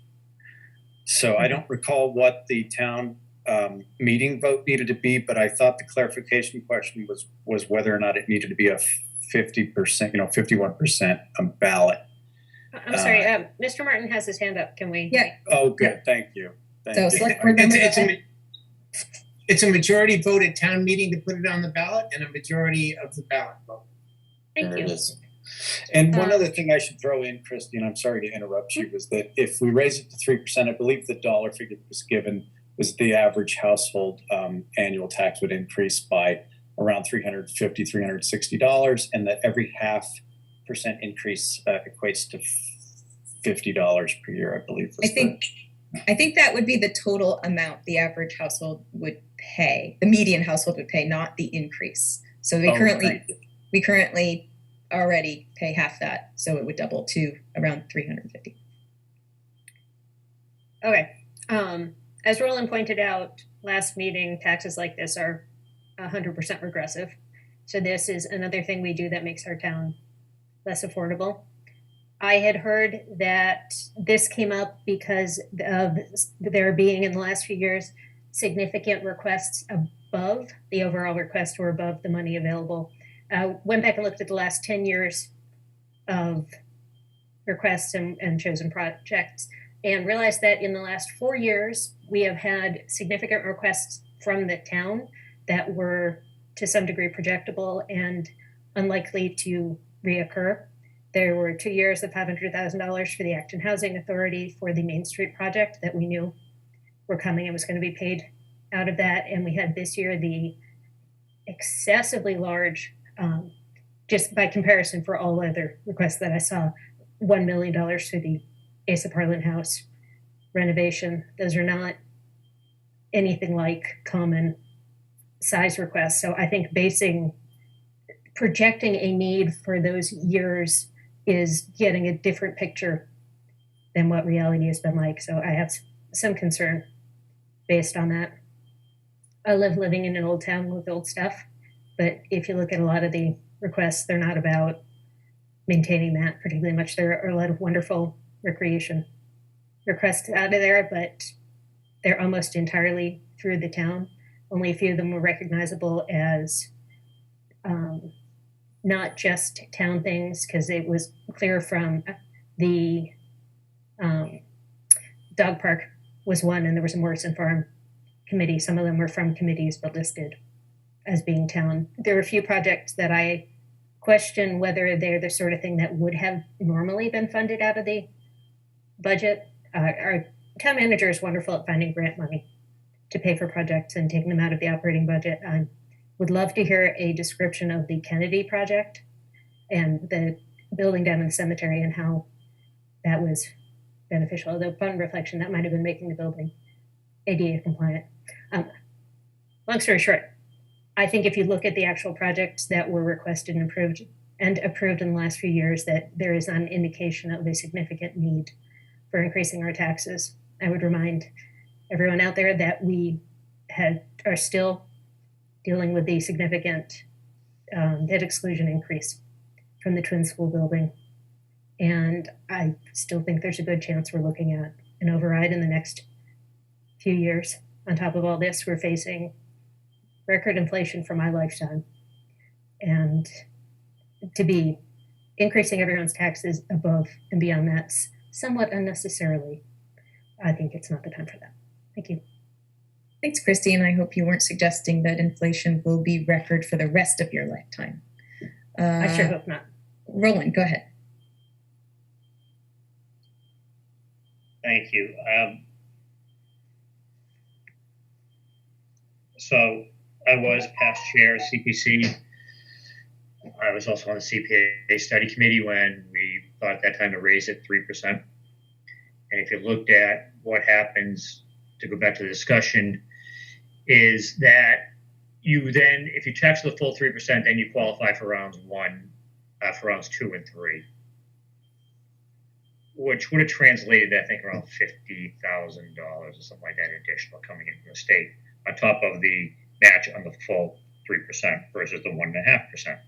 So I don't recall what the town meeting vote needed to be, but I thought the clarification question was whether or not it needed to be a 50%, 51% ballot. I'm sorry, Mr. Martin has his hand up. Can we? Yeah. Oh, good. Thank you. It's a majority vote at town meeting to put it on the ballot, and a majority of the ballot vote. Thank you. And one other thing I should throw in, Christy, and I'm sorry to interrupt you, was that if we raise it to 3%, I believe the dollar figure that was given was the average household annual tax would increase by around $350, $360, and that every 0.5% increase equates to $50 per year, I believe. I think that would be the total amount the average household would pay. The median household would pay, not the increase. So we currently already pay half that, so it would double to around $350. Okay. As Roland pointed out last meeting, taxes like this are 100% regressive. So this is another thing we do that makes our town less affordable. I had heard that this came up because of there being in the last few years significant requests above the overall request or above the money available. Went back and looked at the last 10 years of requests and chosen projects and realized that in the last 4 years, we have had significant requests from the town that were to some degree projectable and unlikely to reoccur. There were 2 years of $500,000 for the Acton Housing Authority for the Main Street project that we knew were coming and was going to be paid out of that. And we had this year the excessively large, just by comparison for all other requests that I saw, $1 million for the Asa Parlin House renovation. Those are not anything like common size requests. So I think projecting a need for those years is getting a different picture than what reality has been like. So I have some concern based on that. I love living in an old town with old stuff, but if you look at a lot of the requests, they're not about maintaining that particularly much. There are a lot of wonderful recreation requests out of there, but they're almost entirely through the town. Only a few of them were recognizable as not just town things, because it was clear from the dog park was one, and there was a Morrison Farm committee. Some of them were from committees, but listed as being town. There are a few projects that I question whether they're the sort of thing that would have normally been funded out of the budget. Our town manager is wonderful at finding grant money to pay for projects and taking them out of the operating budget. I would love to hear a description of the Kennedy project and the building down in the cemetery and how that was beneficial. Although upon reflection, that might have been making the building ADA compliant. Long story short, I think if you look at the actual projects that were requested and approved in the last few years, that there is an indication of a significant need for increasing our taxes. I would remind everyone out there that we are still dealing with the significant debt exclusion increase from the twin school building. And I still think there's a good chance we're looking at an override in the next few years. On top of all this, we're facing record inflation for my lifetime. And to be increasing everyone's taxes above and beyond that somewhat unnecessarily, I think it's not the time for that. Thank you. Thanks, Christy, and I hope you weren't suggesting that inflation will be record for the rest of your lifetime. I sure hope not. Roland, go ahead. Thank you. So I was past chair of CPC. I was also on the CPA study committee when we thought at that time to raise it 3%. And if you looked at what happens, to go back to the discussion, is that you then, if you tax the full 3%, then you qualify for rounds 2 and 3, which would have translated, I think, around $50,000 or something like that additional coming in from the state, on top of the match on the full 3% versus the 1.5%.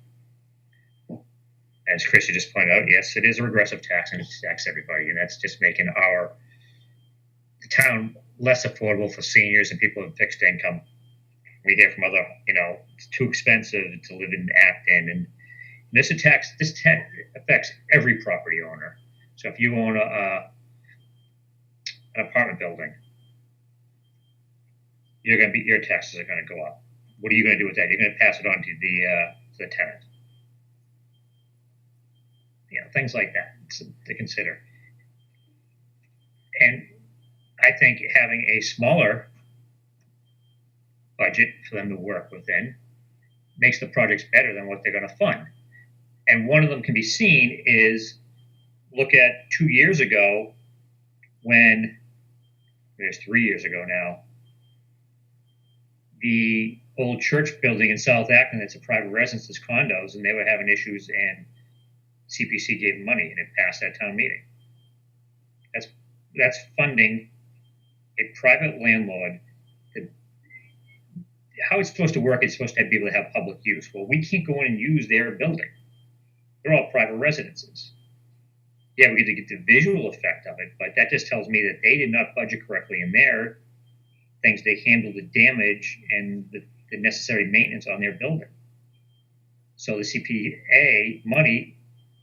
As Christy just pointed out, yes, it is a regressive tax and it taxes everybody, and that's just making the town less affordable for seniors and people with fixed income. We hear from other, it's too expensive to live in Acton, and this tax affects every property owner. So if you own an apartment building, your taxes are going to go up. What are you going to do with that? You're going to pass it on to the tenant. Things like that to consider. And I think having a smaller budget for them to work within makes the projects better than what they're going to fund. And one of them can be seen is, look at 2 years ago when, there's 3 years ago now, the old church building in South Acton, it's a private residence, it's condos, and they were having issues, and CPC gave them money and it passed that town meeting. That's funding a private landlord. How it's supposed to work, it's supposed to be able to have public use. Well, we can't go in and use their building. They're all private residences. Yeah, we get to get the visual effect of it, but that just tells me that they did not budget correctly in their things. They handled the damage and the necessary maintenance on their building. So the CPA money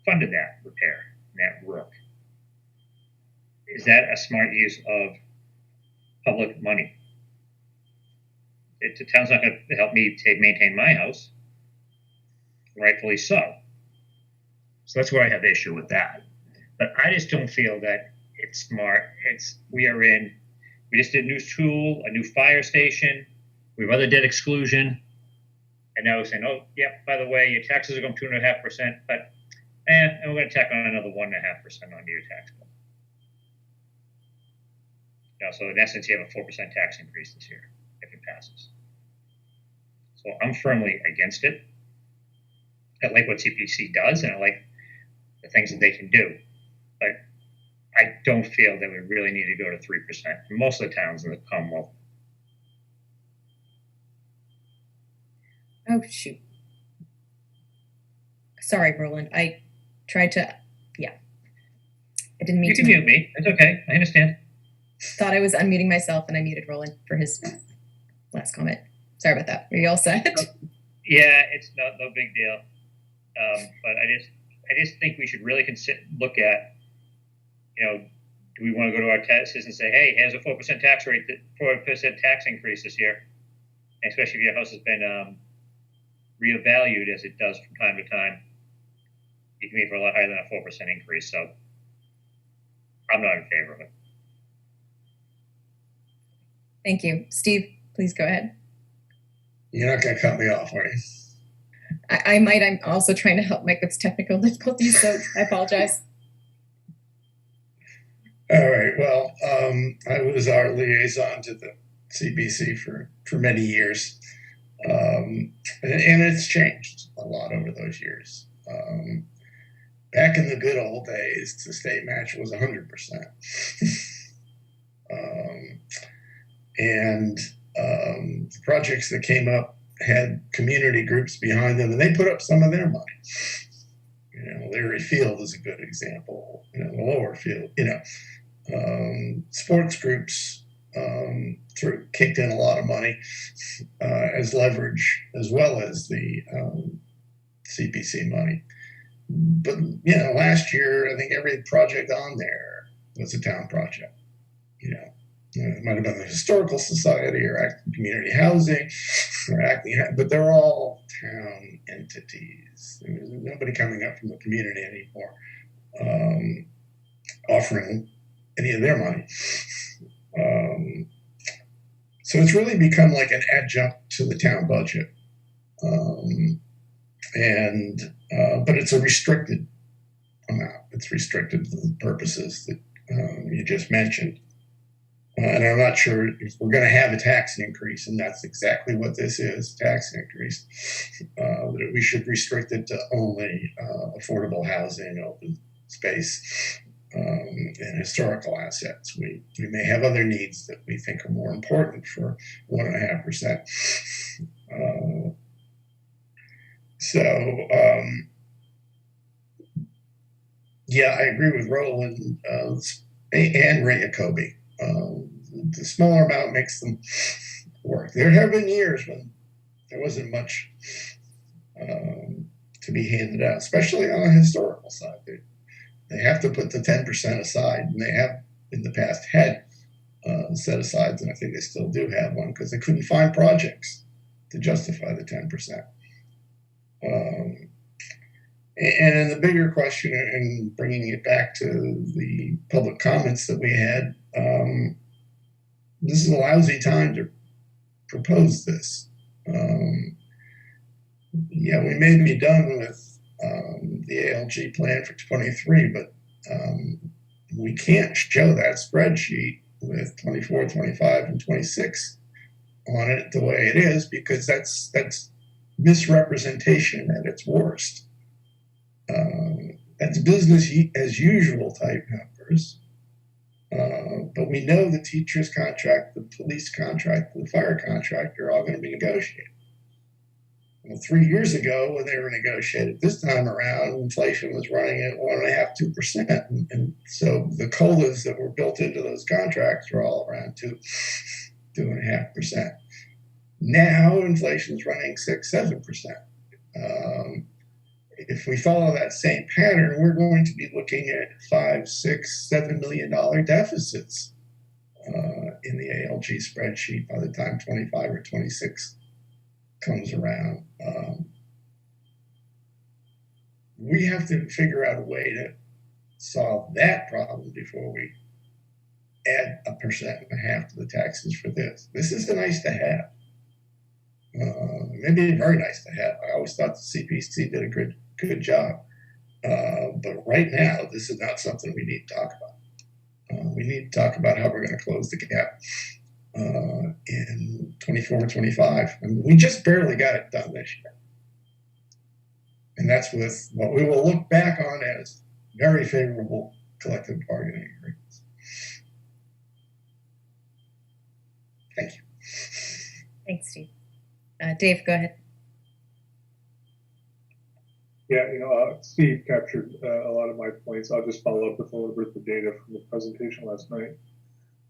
funded that repair, that work. Is that a smart use of public money? The town's not going to help me maintain my house, rightfully so. So that's where I have the issue with that. But I just don't feel that it's smart. We just did a new tool, a new fire station, we have other debt exclusion, and now we're saying, oh, yeah, by the way, your taxes are going 2.5%, but and we're going to tack on another 1.5% onto your tax bill. So in essence, you have a 4% tax increase this year if it passes. So I'm firmly against it. I like what CPC does, and I like the things that they can do. But I don't feel that we really need to go to 3% in most of the towns in the Commonwealth. Oh, shoot. Sorry, Roland. I tried to, I didn't mean to. You can mute me. It's okay. I understand. Thought I was unmuting myself, and I muted Roland for his last comment. Sorry about that. Are you all set? Yeah, it's no big deal. But I just think we should really look at, do we want to go to our taxes and say, hey, here's a 4% tax rate, 4% tax increase this year, and especially if your house has been reevaluated as it does from time to time. You can be for a lot higher than a 4% increase. So I'm not in favor of it. Thank you. Steve, please go ahead. You're not going to cut me off, are you? I might. I'm also trying to help Mike with technical difficulties, so I apologize. All right. Well, I was our liaison to the CBC for many years. And it's changed a lot over those years. Back in the good old days, the state match was 100%. And the projects that came up had community groups behind them, and they put up some of their money. Larry Field is a good example. The lower field, sports groups kicked in a lot of money as leverage, as well as the CPC money. But last year, I think every project on there was a town project. it might have been the Historical Society or Acton Community Housing or Acton, but they're all town entities. There's nobody coming up from the community anymore offering any of their money. So it's really become like an adjunct to the town budget. But it's a restricted amount. It's restricted to the purposes that you just mentioned. And I'm not sure if we're going to have a tax increase, and that's exactly what this is, tax increase, that we should restrict it to only affordable housing, open space, and historical assets. We may have other needs that we think are more important for 1.5%. Yeah, I agree with Roland and Ray Jacoby. The smaller amount makes them work. There have been years when there wasn't much to be handed out, especially on the historical side. They have to put the 10% aside, and they have in the past had set asides, and I think they still do have one because they couldn't find projects to justify the 10%. And the bigger question, and bringing it back to the public comments that we had, this is a lousy time to propose this. Yeah, we may be done with the ALG plan for 23, but we can't show that spreadsheet with 24, 25, and 26 on it the way it is, because that's misrepresentation at its worst. That's business as usual type numbers. But we know the teacher's contract, the police contract, the fire contract are all going to be negotiated. Well, 3 years ago, when they were negotiated this time around, inflation was running at 1.5%, 2%. And so the COLAs that were built into those contracts are all around 2.5%. Now inflation is running 6%, 7%. If we follow that same pattern, we're going to be looking at $5, $6, $7 million deficits in the ALG spreadsheet by the time 25 or 26 comes around. We have to figure out a way to solve that problem before we add 1.5% to the taxes for this. This is a nice to have. Maybe very nice to have. I always thought the CPC did a good job. But right now, this is not something we need to talk about. We need to talk about how we're going to close the gap in 24 and 25. I mean, we just barely got it done this year. And that's with what we will look back on as very favorable collective bargaining agreements. Thank you. Thanks, Steve. Dave, go ahead. Yeah, Steve captured a lot of my points. I'll just follow up with a little bit of the data from the presentation last night.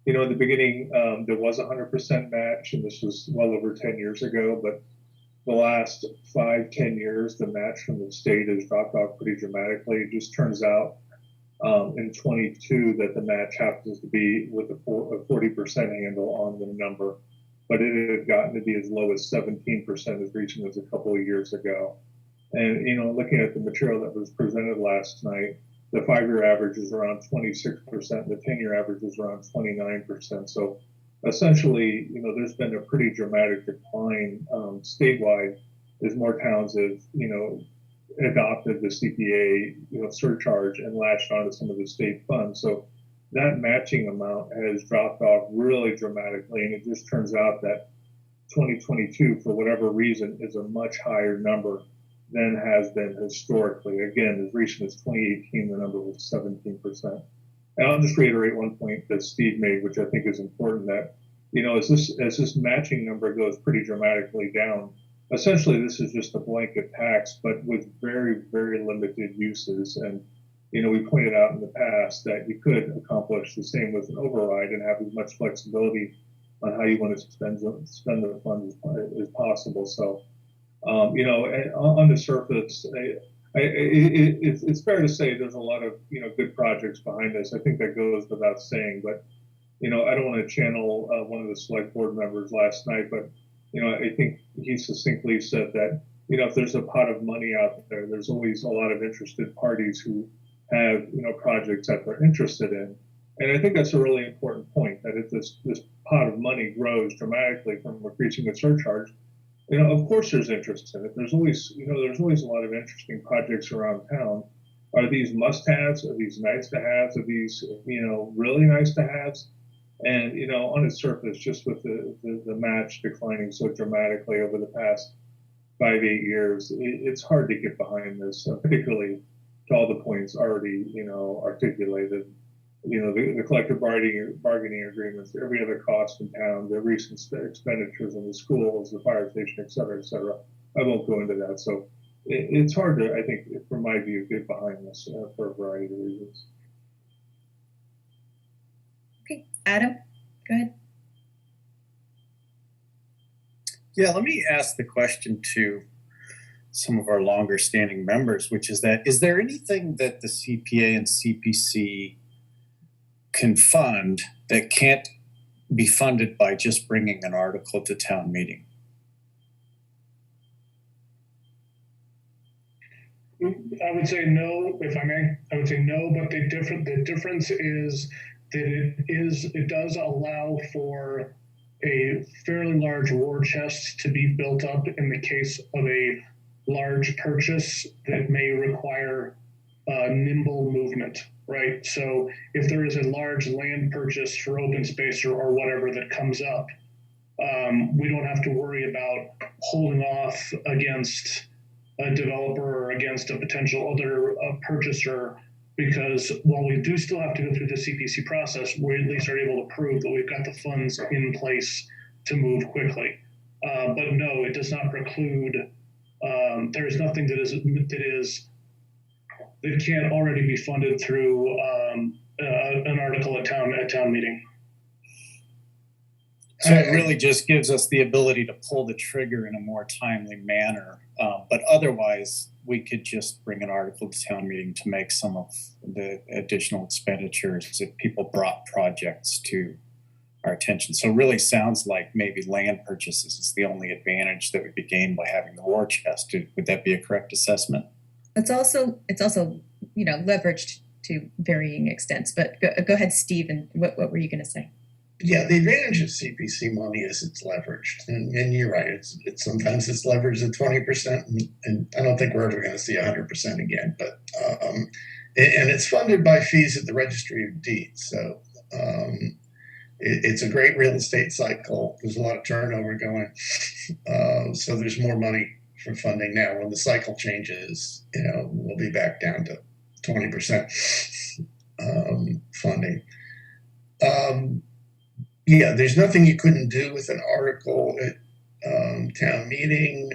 In the beginning, there was a 100% match, and this was well over 10 years ago, but the last 5-10 years, the match from the state has dropped off pretty dramatically. It just turns out in 22 that the match happens to be with a 40% handle on the number, but it had gotten to be as low as 17% as recent as a couple of years ago. And, looking at the material that was presented last night, the 5-year average is around 26%, the 10-year average is around 29%. So essentially, there's been a pretty dramatic decline statewide as more towns have, adopted the CPA, surcharge and latched onto some of the state funds. So that matching amount has dropped off really dramatically. And it just turns out that 2022, for whatever reason, is a much higher number than has been historically. Again, as recent as 2018, the number was 17%. And I'll just reiterate one point that Steve made, which I think is important, that, as this matching number goes pretty dramatically down, essentially this is just a blanket tax, but with very, very limited uses. And, we pointed out in the past that you could accomplish the same with an override and have as much flexibility on how you want to spend the funds as possible. So, on the surface, it's fair to say there's a lot of good projects behind this. I think that goes without saying, but you know, I don't want to channel one of the select board members last night, but, you know, I think he succinctly said that, you know, if there's a pot of money out there, there's always a lot of interested parties who have, you know, projects that they're interested in. And I think that's a really important point, that if this pot of money grows dramatically from increasing the surcharge, you know, of course there's interest in it. There's always, you know, there's always a lot of interesting projects around town. Are these must-haves? Are these nice-to-haves? Are these, you know, really nice-to-haves? And, you know, on its surface, just with the match declining so dramatically over the past 5-8 years, it's hard to get behind this, particularly to all the points already, you know, articulated. You know, the collective bargaining agreements, every other cost in town, the recent expenditures in the schools, the fire station, et cetera, et cetera. I won't go into that. So it's hard to, I think, from my view, get behind this for a variety of reasons. Okay, Adam, go ahead. Yeah, let me ask the question to some of our longer standing members, which is that, is there anything that the CPA and CPC can fund that can't be funded by just bringing an article to town meeting? I would say no, if I may. I would say no, but the difference is that it does allow for a fairly large war chest to be built up in the case of a large purchase that may require nimble movement, right? So if there is a large land purchase for open space or whatever that comes up, we don't have to worry about holding off against a developer or against a potential other purchaser, because while we do still have to go through the CPC process, we at least are able to prove that we've got the funds in place to move quickly. But no, it does not preclude. There is nothing that can't already be funded through an article at town meeting. So it really just gives us the ability to pull the trigger in a more timely manner. But otherwise, we could just bring an article to town meeting to make some of the additional expenditures if people brought projects to our attention. So it really sounds like maybe land purchases is the only advantage that would be gained by having the war chest. Would that be a correct assessment? It's also you know, leveraged to varying extents. But go ahead, Steve, and what were you going to say? Yeah, the advantage of CPC money is it's leveraged, and you're right. It's sometimes it's leveraged at 20%, and I don't think we're ever going to see 100% again. But and it's funded by fees at the Registry of Deeds, so it's a great real estate cycle. There's a lot of turnover going, so there's more money for funding now. When the cycle changes, you know, we'll be back down to 20% funding. Yeah, there's nothing you couldn't do with an article at town meeting.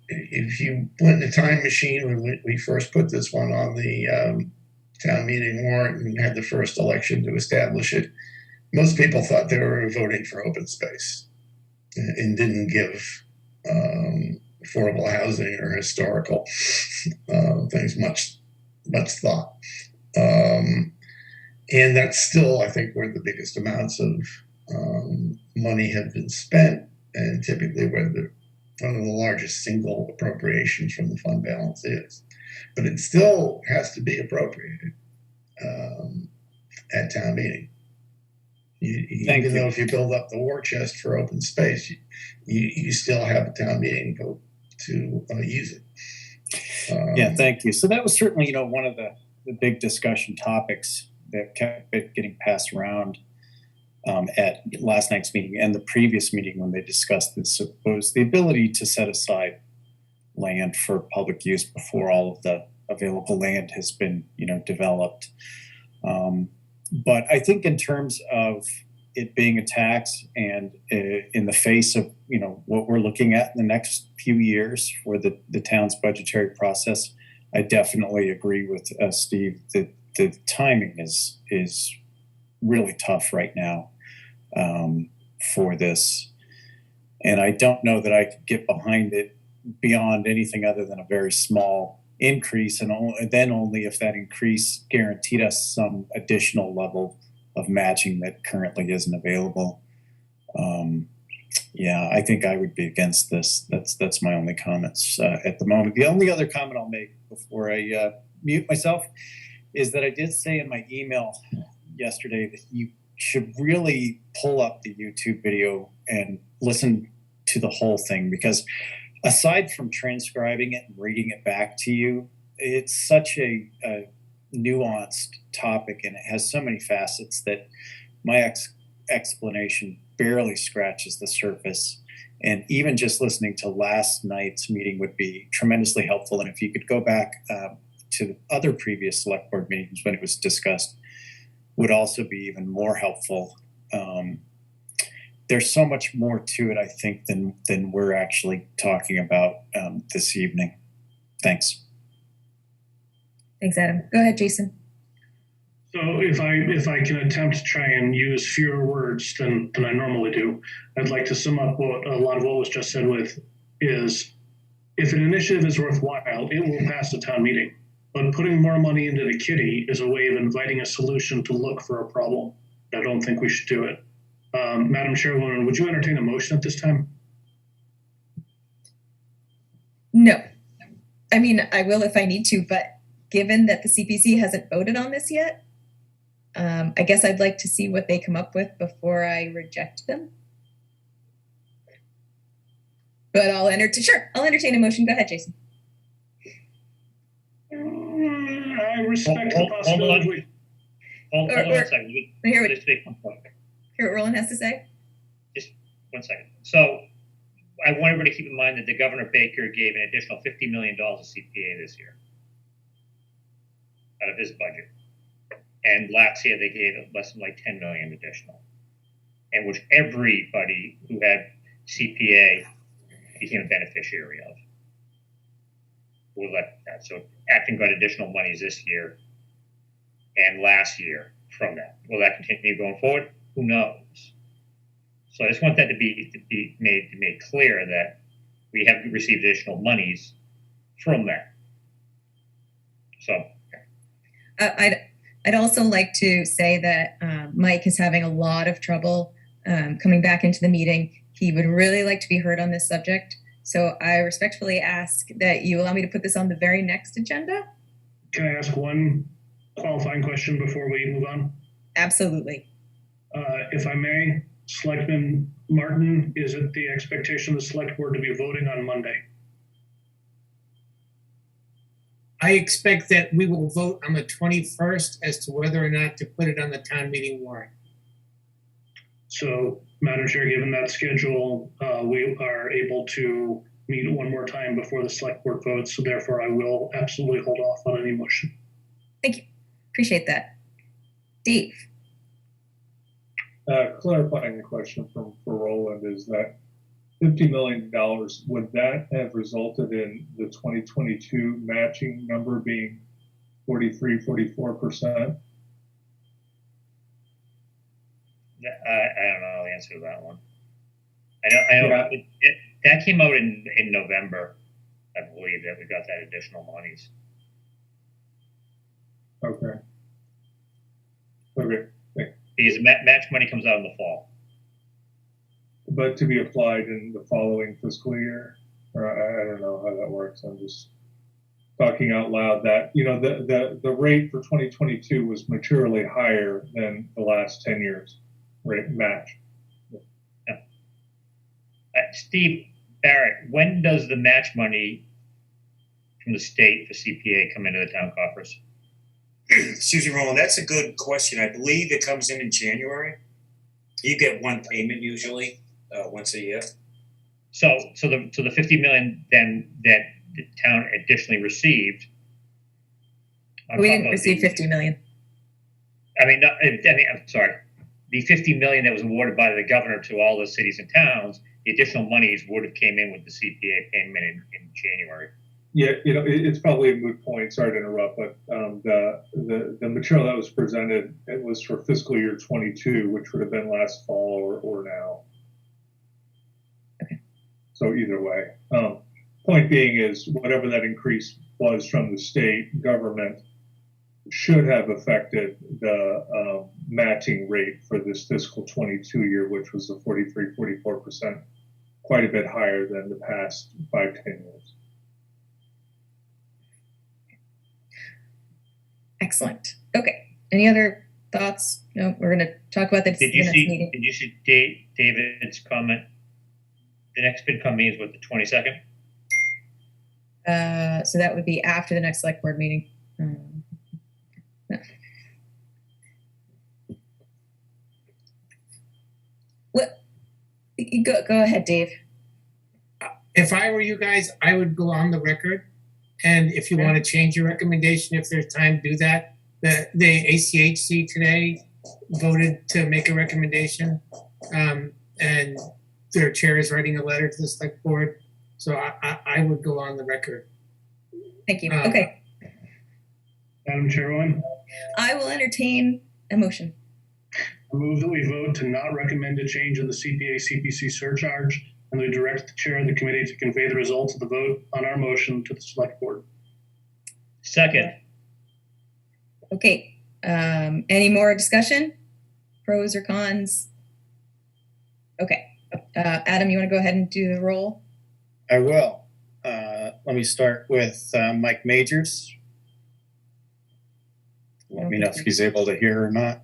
If you went in a time machine when we first put this one on the town meeting warrant and had the first election to establish it, most people thought they were voting for open space and didn't give affordable housing or historical things much thought. And that's still, I think, where the biggest amounts of money have been spent, and typically where one of the largest single appropriations from the fund balance is. But it still has to be appropriated at town meeting. Even though if you build up the war chest for open space, you still have a town meeting vote to use it. Yeah, thank you. So that was certainly, you know, one of the big discussion topics that kept getting passed around at last night's meeting and the previous meeting when they discussed this was the ability to set aside land for public use before all of the available land has been, you know, developed. But I think in terms of it being a tax and in the face of, you know, what we're looking at in the next few years for the town's budgetary process, I definitely agree with Steve that the timing is really tough right now for this. And I don't know that I could get behind it beyond anything other than a very small increase, and then only if that increase guaranteed us some additional level of matching that currently isn't available. Yeah, I think I would be against this. That's my only comments at the moment. The only other comment I'll make before I mute myself is that I did say in my email yesterday that you should really pull up the YouTube video and listen to the whole thing, because aside from transcribing it and reading it back to you, it's such a nuanced topic, and it has so many facets that my explanation barely scratches the surface. And even just listening to last night's meeting would be tremendously helpful. And if you could go back to other previous select board meetings when it was discussed, would also be even more helpful. There's so much more to it, I think, than we're actually talking about this evening. Thanks. Thanks, Adam. Go ahead, Jason. So if I can attempt to try and use fewer words than I normally do, I'd like to sum up what a lot of what was just said with is, if an initiative is worthwhile, it will pass the town meeting. But putting more money into the kitty is a way of inviting a solution to look for a problem. I don't think we should do it. Madam Chairwoman, would you entertain a motion at this time? No. I mean, I will if I need to, but given that the CPC hasn't voted on this yet, I guess I'd like to see what they come up with before I reject them. But I'll entertain a motion. Go ahead, Jason. I respect the possibility. Hold on a second. Hear what Roland has to say. Just 1 second. So I want everybody to keep in mind that the Governor Baker gave an additional $50 million to CPA this year out of his budget. And last year they gave less than like 10 million additional, and which everybody who had CPA became a beneficiary of. So Acton got additional monies this year and last year from that. Will that continue going forward? Who knows? So I just want that to be made clear that we have received additional monies from that. So I'd also like to say that Mike is having a lot of trouble coming back into the meeting. He would really like to be heard on this subject. So I respectfully ask that you allow me to put this on the very next agenda. Can I ask one qualifying question before we move on? Absolutely. If I may, Selectman Martin, is it the expectation of the select board to be voting on Monday? I expect that we will vote on the 21st as to whether or not to put it on the town meeting warrant. So, Madam Chair, given that schedule, we are able to meet one more time before the select board votes. So therefore, I will absolutely hold off on any motion. Thank you. Appreciate that. Dave. Clarifying question for Roland is that $50 million, would that have resulted in the 2022 matching number being 44%? I don't know the answer to that one. I know that came out in November, I believe, that we got that additional monies. Okay. Because match money comes out in the fall. But to be applied in the following fiscal year, or I don't know how that works. I'm just talking out loud that, you know, the rate for 2022 was materially higher than the last 10 years rate match. Yeah. Steve Barrett, when does the match money from the state for CPA come into the town coffers? Excuse me, Roland, that's a good question. I believe it comes in January. You get one payment usually once a year. So the 50 million then that the town additionally received. We didn't receive 50 million. I'm sorry. The 50 million that was awarded by the governor to all the cities and towns, the additional monies would have came in with the CPA payment in January. Yeah, you know, it's probably a moot point. Sorry to interrupt, but the material that was presented, it was for fiscal year 22, which would have been last fall or now. Okay. So either way, point being is whatever that increase was from the state government should have affected the matching rate for this fiscal 22 year, which was the 44%, quite a bit higher than the past 5-10 years. Excellent. Okay. Any other thoughts? No, we're going to talk about this Did in the next meeting. Did you see David's comment? The next FinCom meeting is what, the 22nd? So that would be after the next select board meeting. No. What? Go ahead, Dave. If I were you guys, I would go on the record. And if you want to change your recommendation, if there's time to do that, the ACHC today voted to make a recommendation. And their chair is writing a letter to the select board. So I would go on the record. Thank you. Okay. Madam Chairwoman, I will entertain a motion. I move that we vote to not recommend a change in the CPA-CPC surcharge, and we direct the chair of the committee to convey the results of the vote on our motion to the select board. Second. Okay. Any more discussion? Pros or cons? Okay. Adam, you want to go ahead and do the roll? I will. Let me start with Mike Majors. Let me know if he's able to hear or not.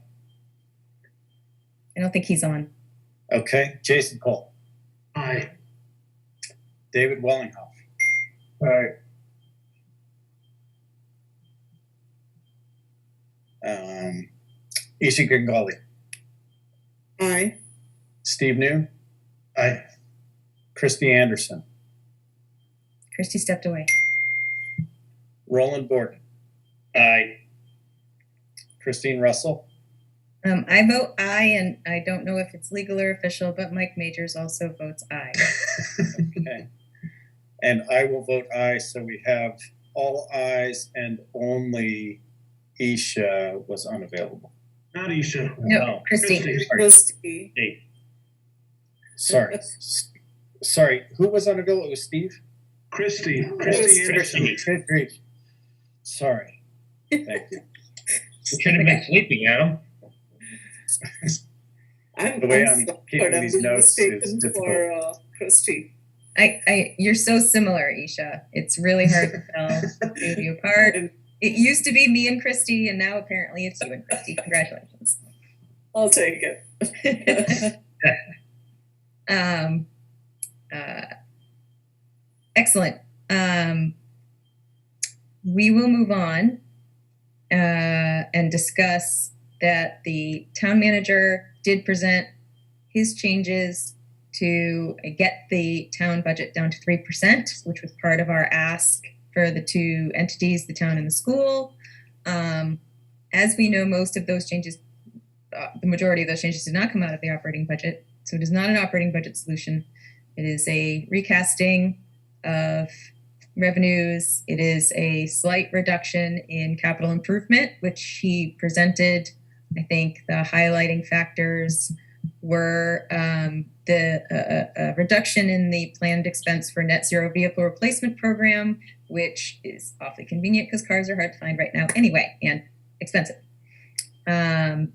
I don't think he's on. Okay. Jason Cole. Aye. David Wellinghoff. Aye. Ishi Gangali. Aye. Steve New. Aye. Christy Anderson. Christy stepped away. Roland Borden. Aye. Christine Russell. I vote aye, and I don't know if it's legal or official, but Mike Majors also votes aye. Okay. And I will vote aye, so we have all ayes and only Isha was unavailable. Not Isha. No, Christy. Christy. Dave. Sorry. Sorry. Who was unavailable? It was Steve? Christy Anderson. Good grief. Sorry. Thank you. You should have been sleeping, Adam. The way I'm keeping these notes is difficult. For Christy. You're so similar, Isha. It's really hard to tell who you apart. It used to be me and Christy, and now apparently it's you and Christy. Congratulations. I'll take it. Excellent. We will move on and discuss that the town manager did present his changes to get the town budget down to 3%, which was part of our ask for the two entities, the town and the school. As we know, most of those changes, the majority of those changes did not come out of the operating budget. So it is not an operating budget solution. It is a recasting of revenues. It is a slight reduction in capital improvement, which he presented. I think the highlighting factors were the reduction in the planned expense for net zero vehicle replacement program, which is awfully convenient because cars are hard to find right now anyway and expensive. The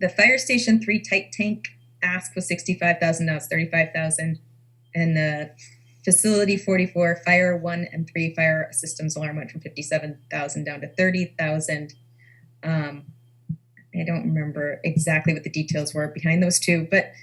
fire station 3 tight tank ask was $65,000, now it's $35,000, and the facility 44 fire 1 and 3 fire systems alarm went from $57,000 down to $30,000. I don't remember exactly what the details were behind those two, but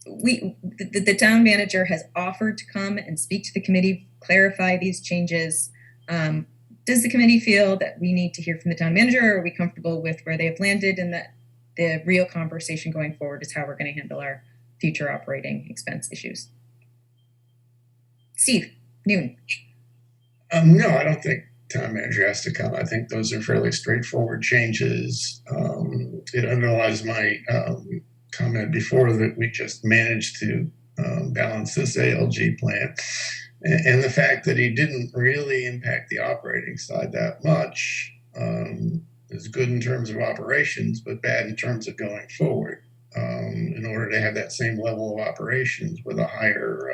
the town manager has offered to come and speak to the committee, clarify these changes. Does the committee feel that we need to hear from the town manager, or are we comfortable with where they have landed, and that the real conversation going forward is how we're going to handle our future operating expense issues? Steve, Noon. No, I don't think town manager has to come. I think those are fairly straightforward changes. It underlies my comment before that we just managed to balance this ALG plan. And the fact that he didn't really impact the operating side that much is good in terms of operations, but bad in terms of going forward. In order to have that same level of operations with a higher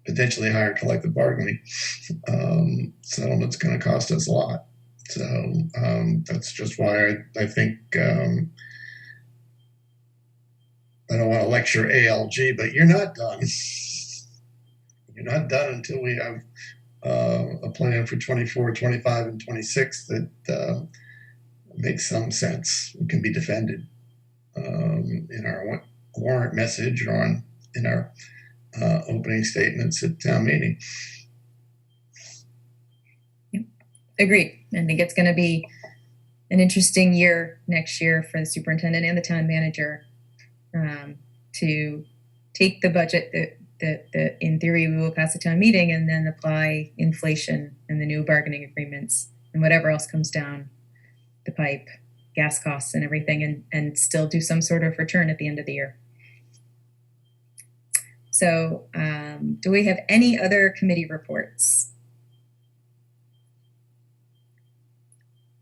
potentially higher collective bargaining settlement's going to cost us a lot. So that's just why I think I don't want to lecture ALG, but you're not done. You're not done until we have a plan for 24, 25, and 26 that makes some sense and can be defended in our warrant message or in our opening statements at town meeting. Agreed. I think it's going to be an interesting year next year for the superintendent and the town manager to take the budget that in theory we will pass a town meeting and then apply inflation and the new bargaining agreements and whatever else comes down the pipe, gas costs and everything, and still do some sort of return at the end of the year. So do we have any other committee reports?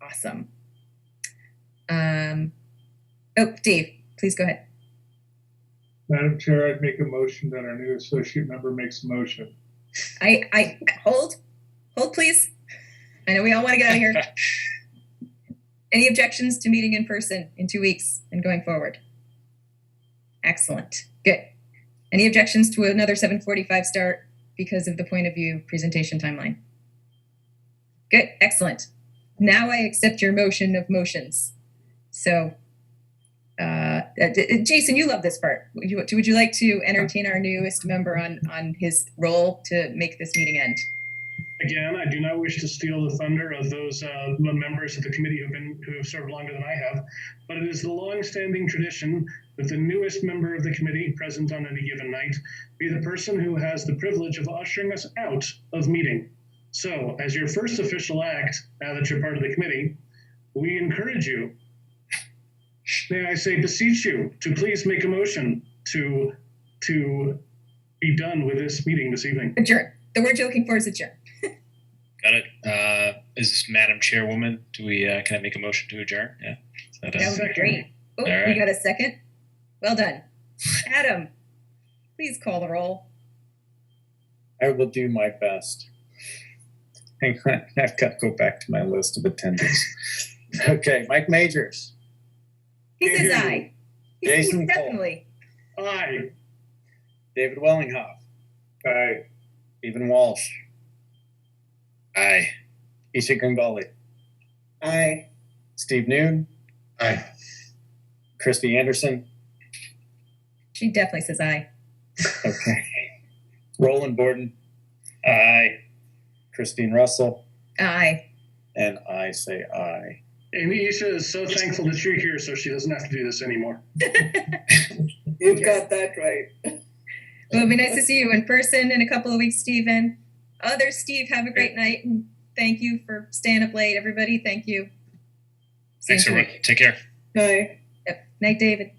Awesome. Oh, Dave, please go ahead. Madam Chair, I'd make a motion that our new associate member makes a motion. I hold, please. I know we all want to get out of here. Any objections to meeting in person in 2 weeks and going forward? Excellent. Good. Any objections to another 7:45 start because of the point of view presentation timeline? Good. Excellent. Now I accept your motion of motions. So, Jason, you love this part. Would you like to entertain our newest member on his role to make this meeting end? Again, I do not wish to steal the thunder of those members of the committee who have served longer than I have, but it is the long-standing tradition that the newest member of the committee present on any given night be the person who has the privilege of ushering us out of meeting. So, as your first official act, now that you're part of the committee, we encourage you, may I say beseech you, to please make a motion to be done with this meeting this evening. Adjourn. The word you're looking for is adjourn. Got it. Is this Madam Chairwoman? Can I make a motion to adjourn? Yeah. That would be great. Oh, All right. We got a second. Well done. Adam, please call the roll. I will do my best. Hang on, I've got to go back to my list of attendees. Okay, Mike Majors. He says aye. Jason Cole. Definitely. Aye. David Wellinghoff. Aye. Stephen Walsh. Aye. Isha Gangali. Aye. Steve Noon. Aye. Christy Anderson. She definitely says aye. Okay. Roland Borden. Aye. Christine Russell. Aye. And I say aye. And Isha is so thankful that you're here so she doesn't have to do this anymore. You've got that right. Well, it'll be nice to see you in person in a couple of weeks, Stephen. Other Steve, have a great night. And thank you for staying up late, everybody. Thank you. Thanks, everyone. Take care. Bye. Yep. Night, David.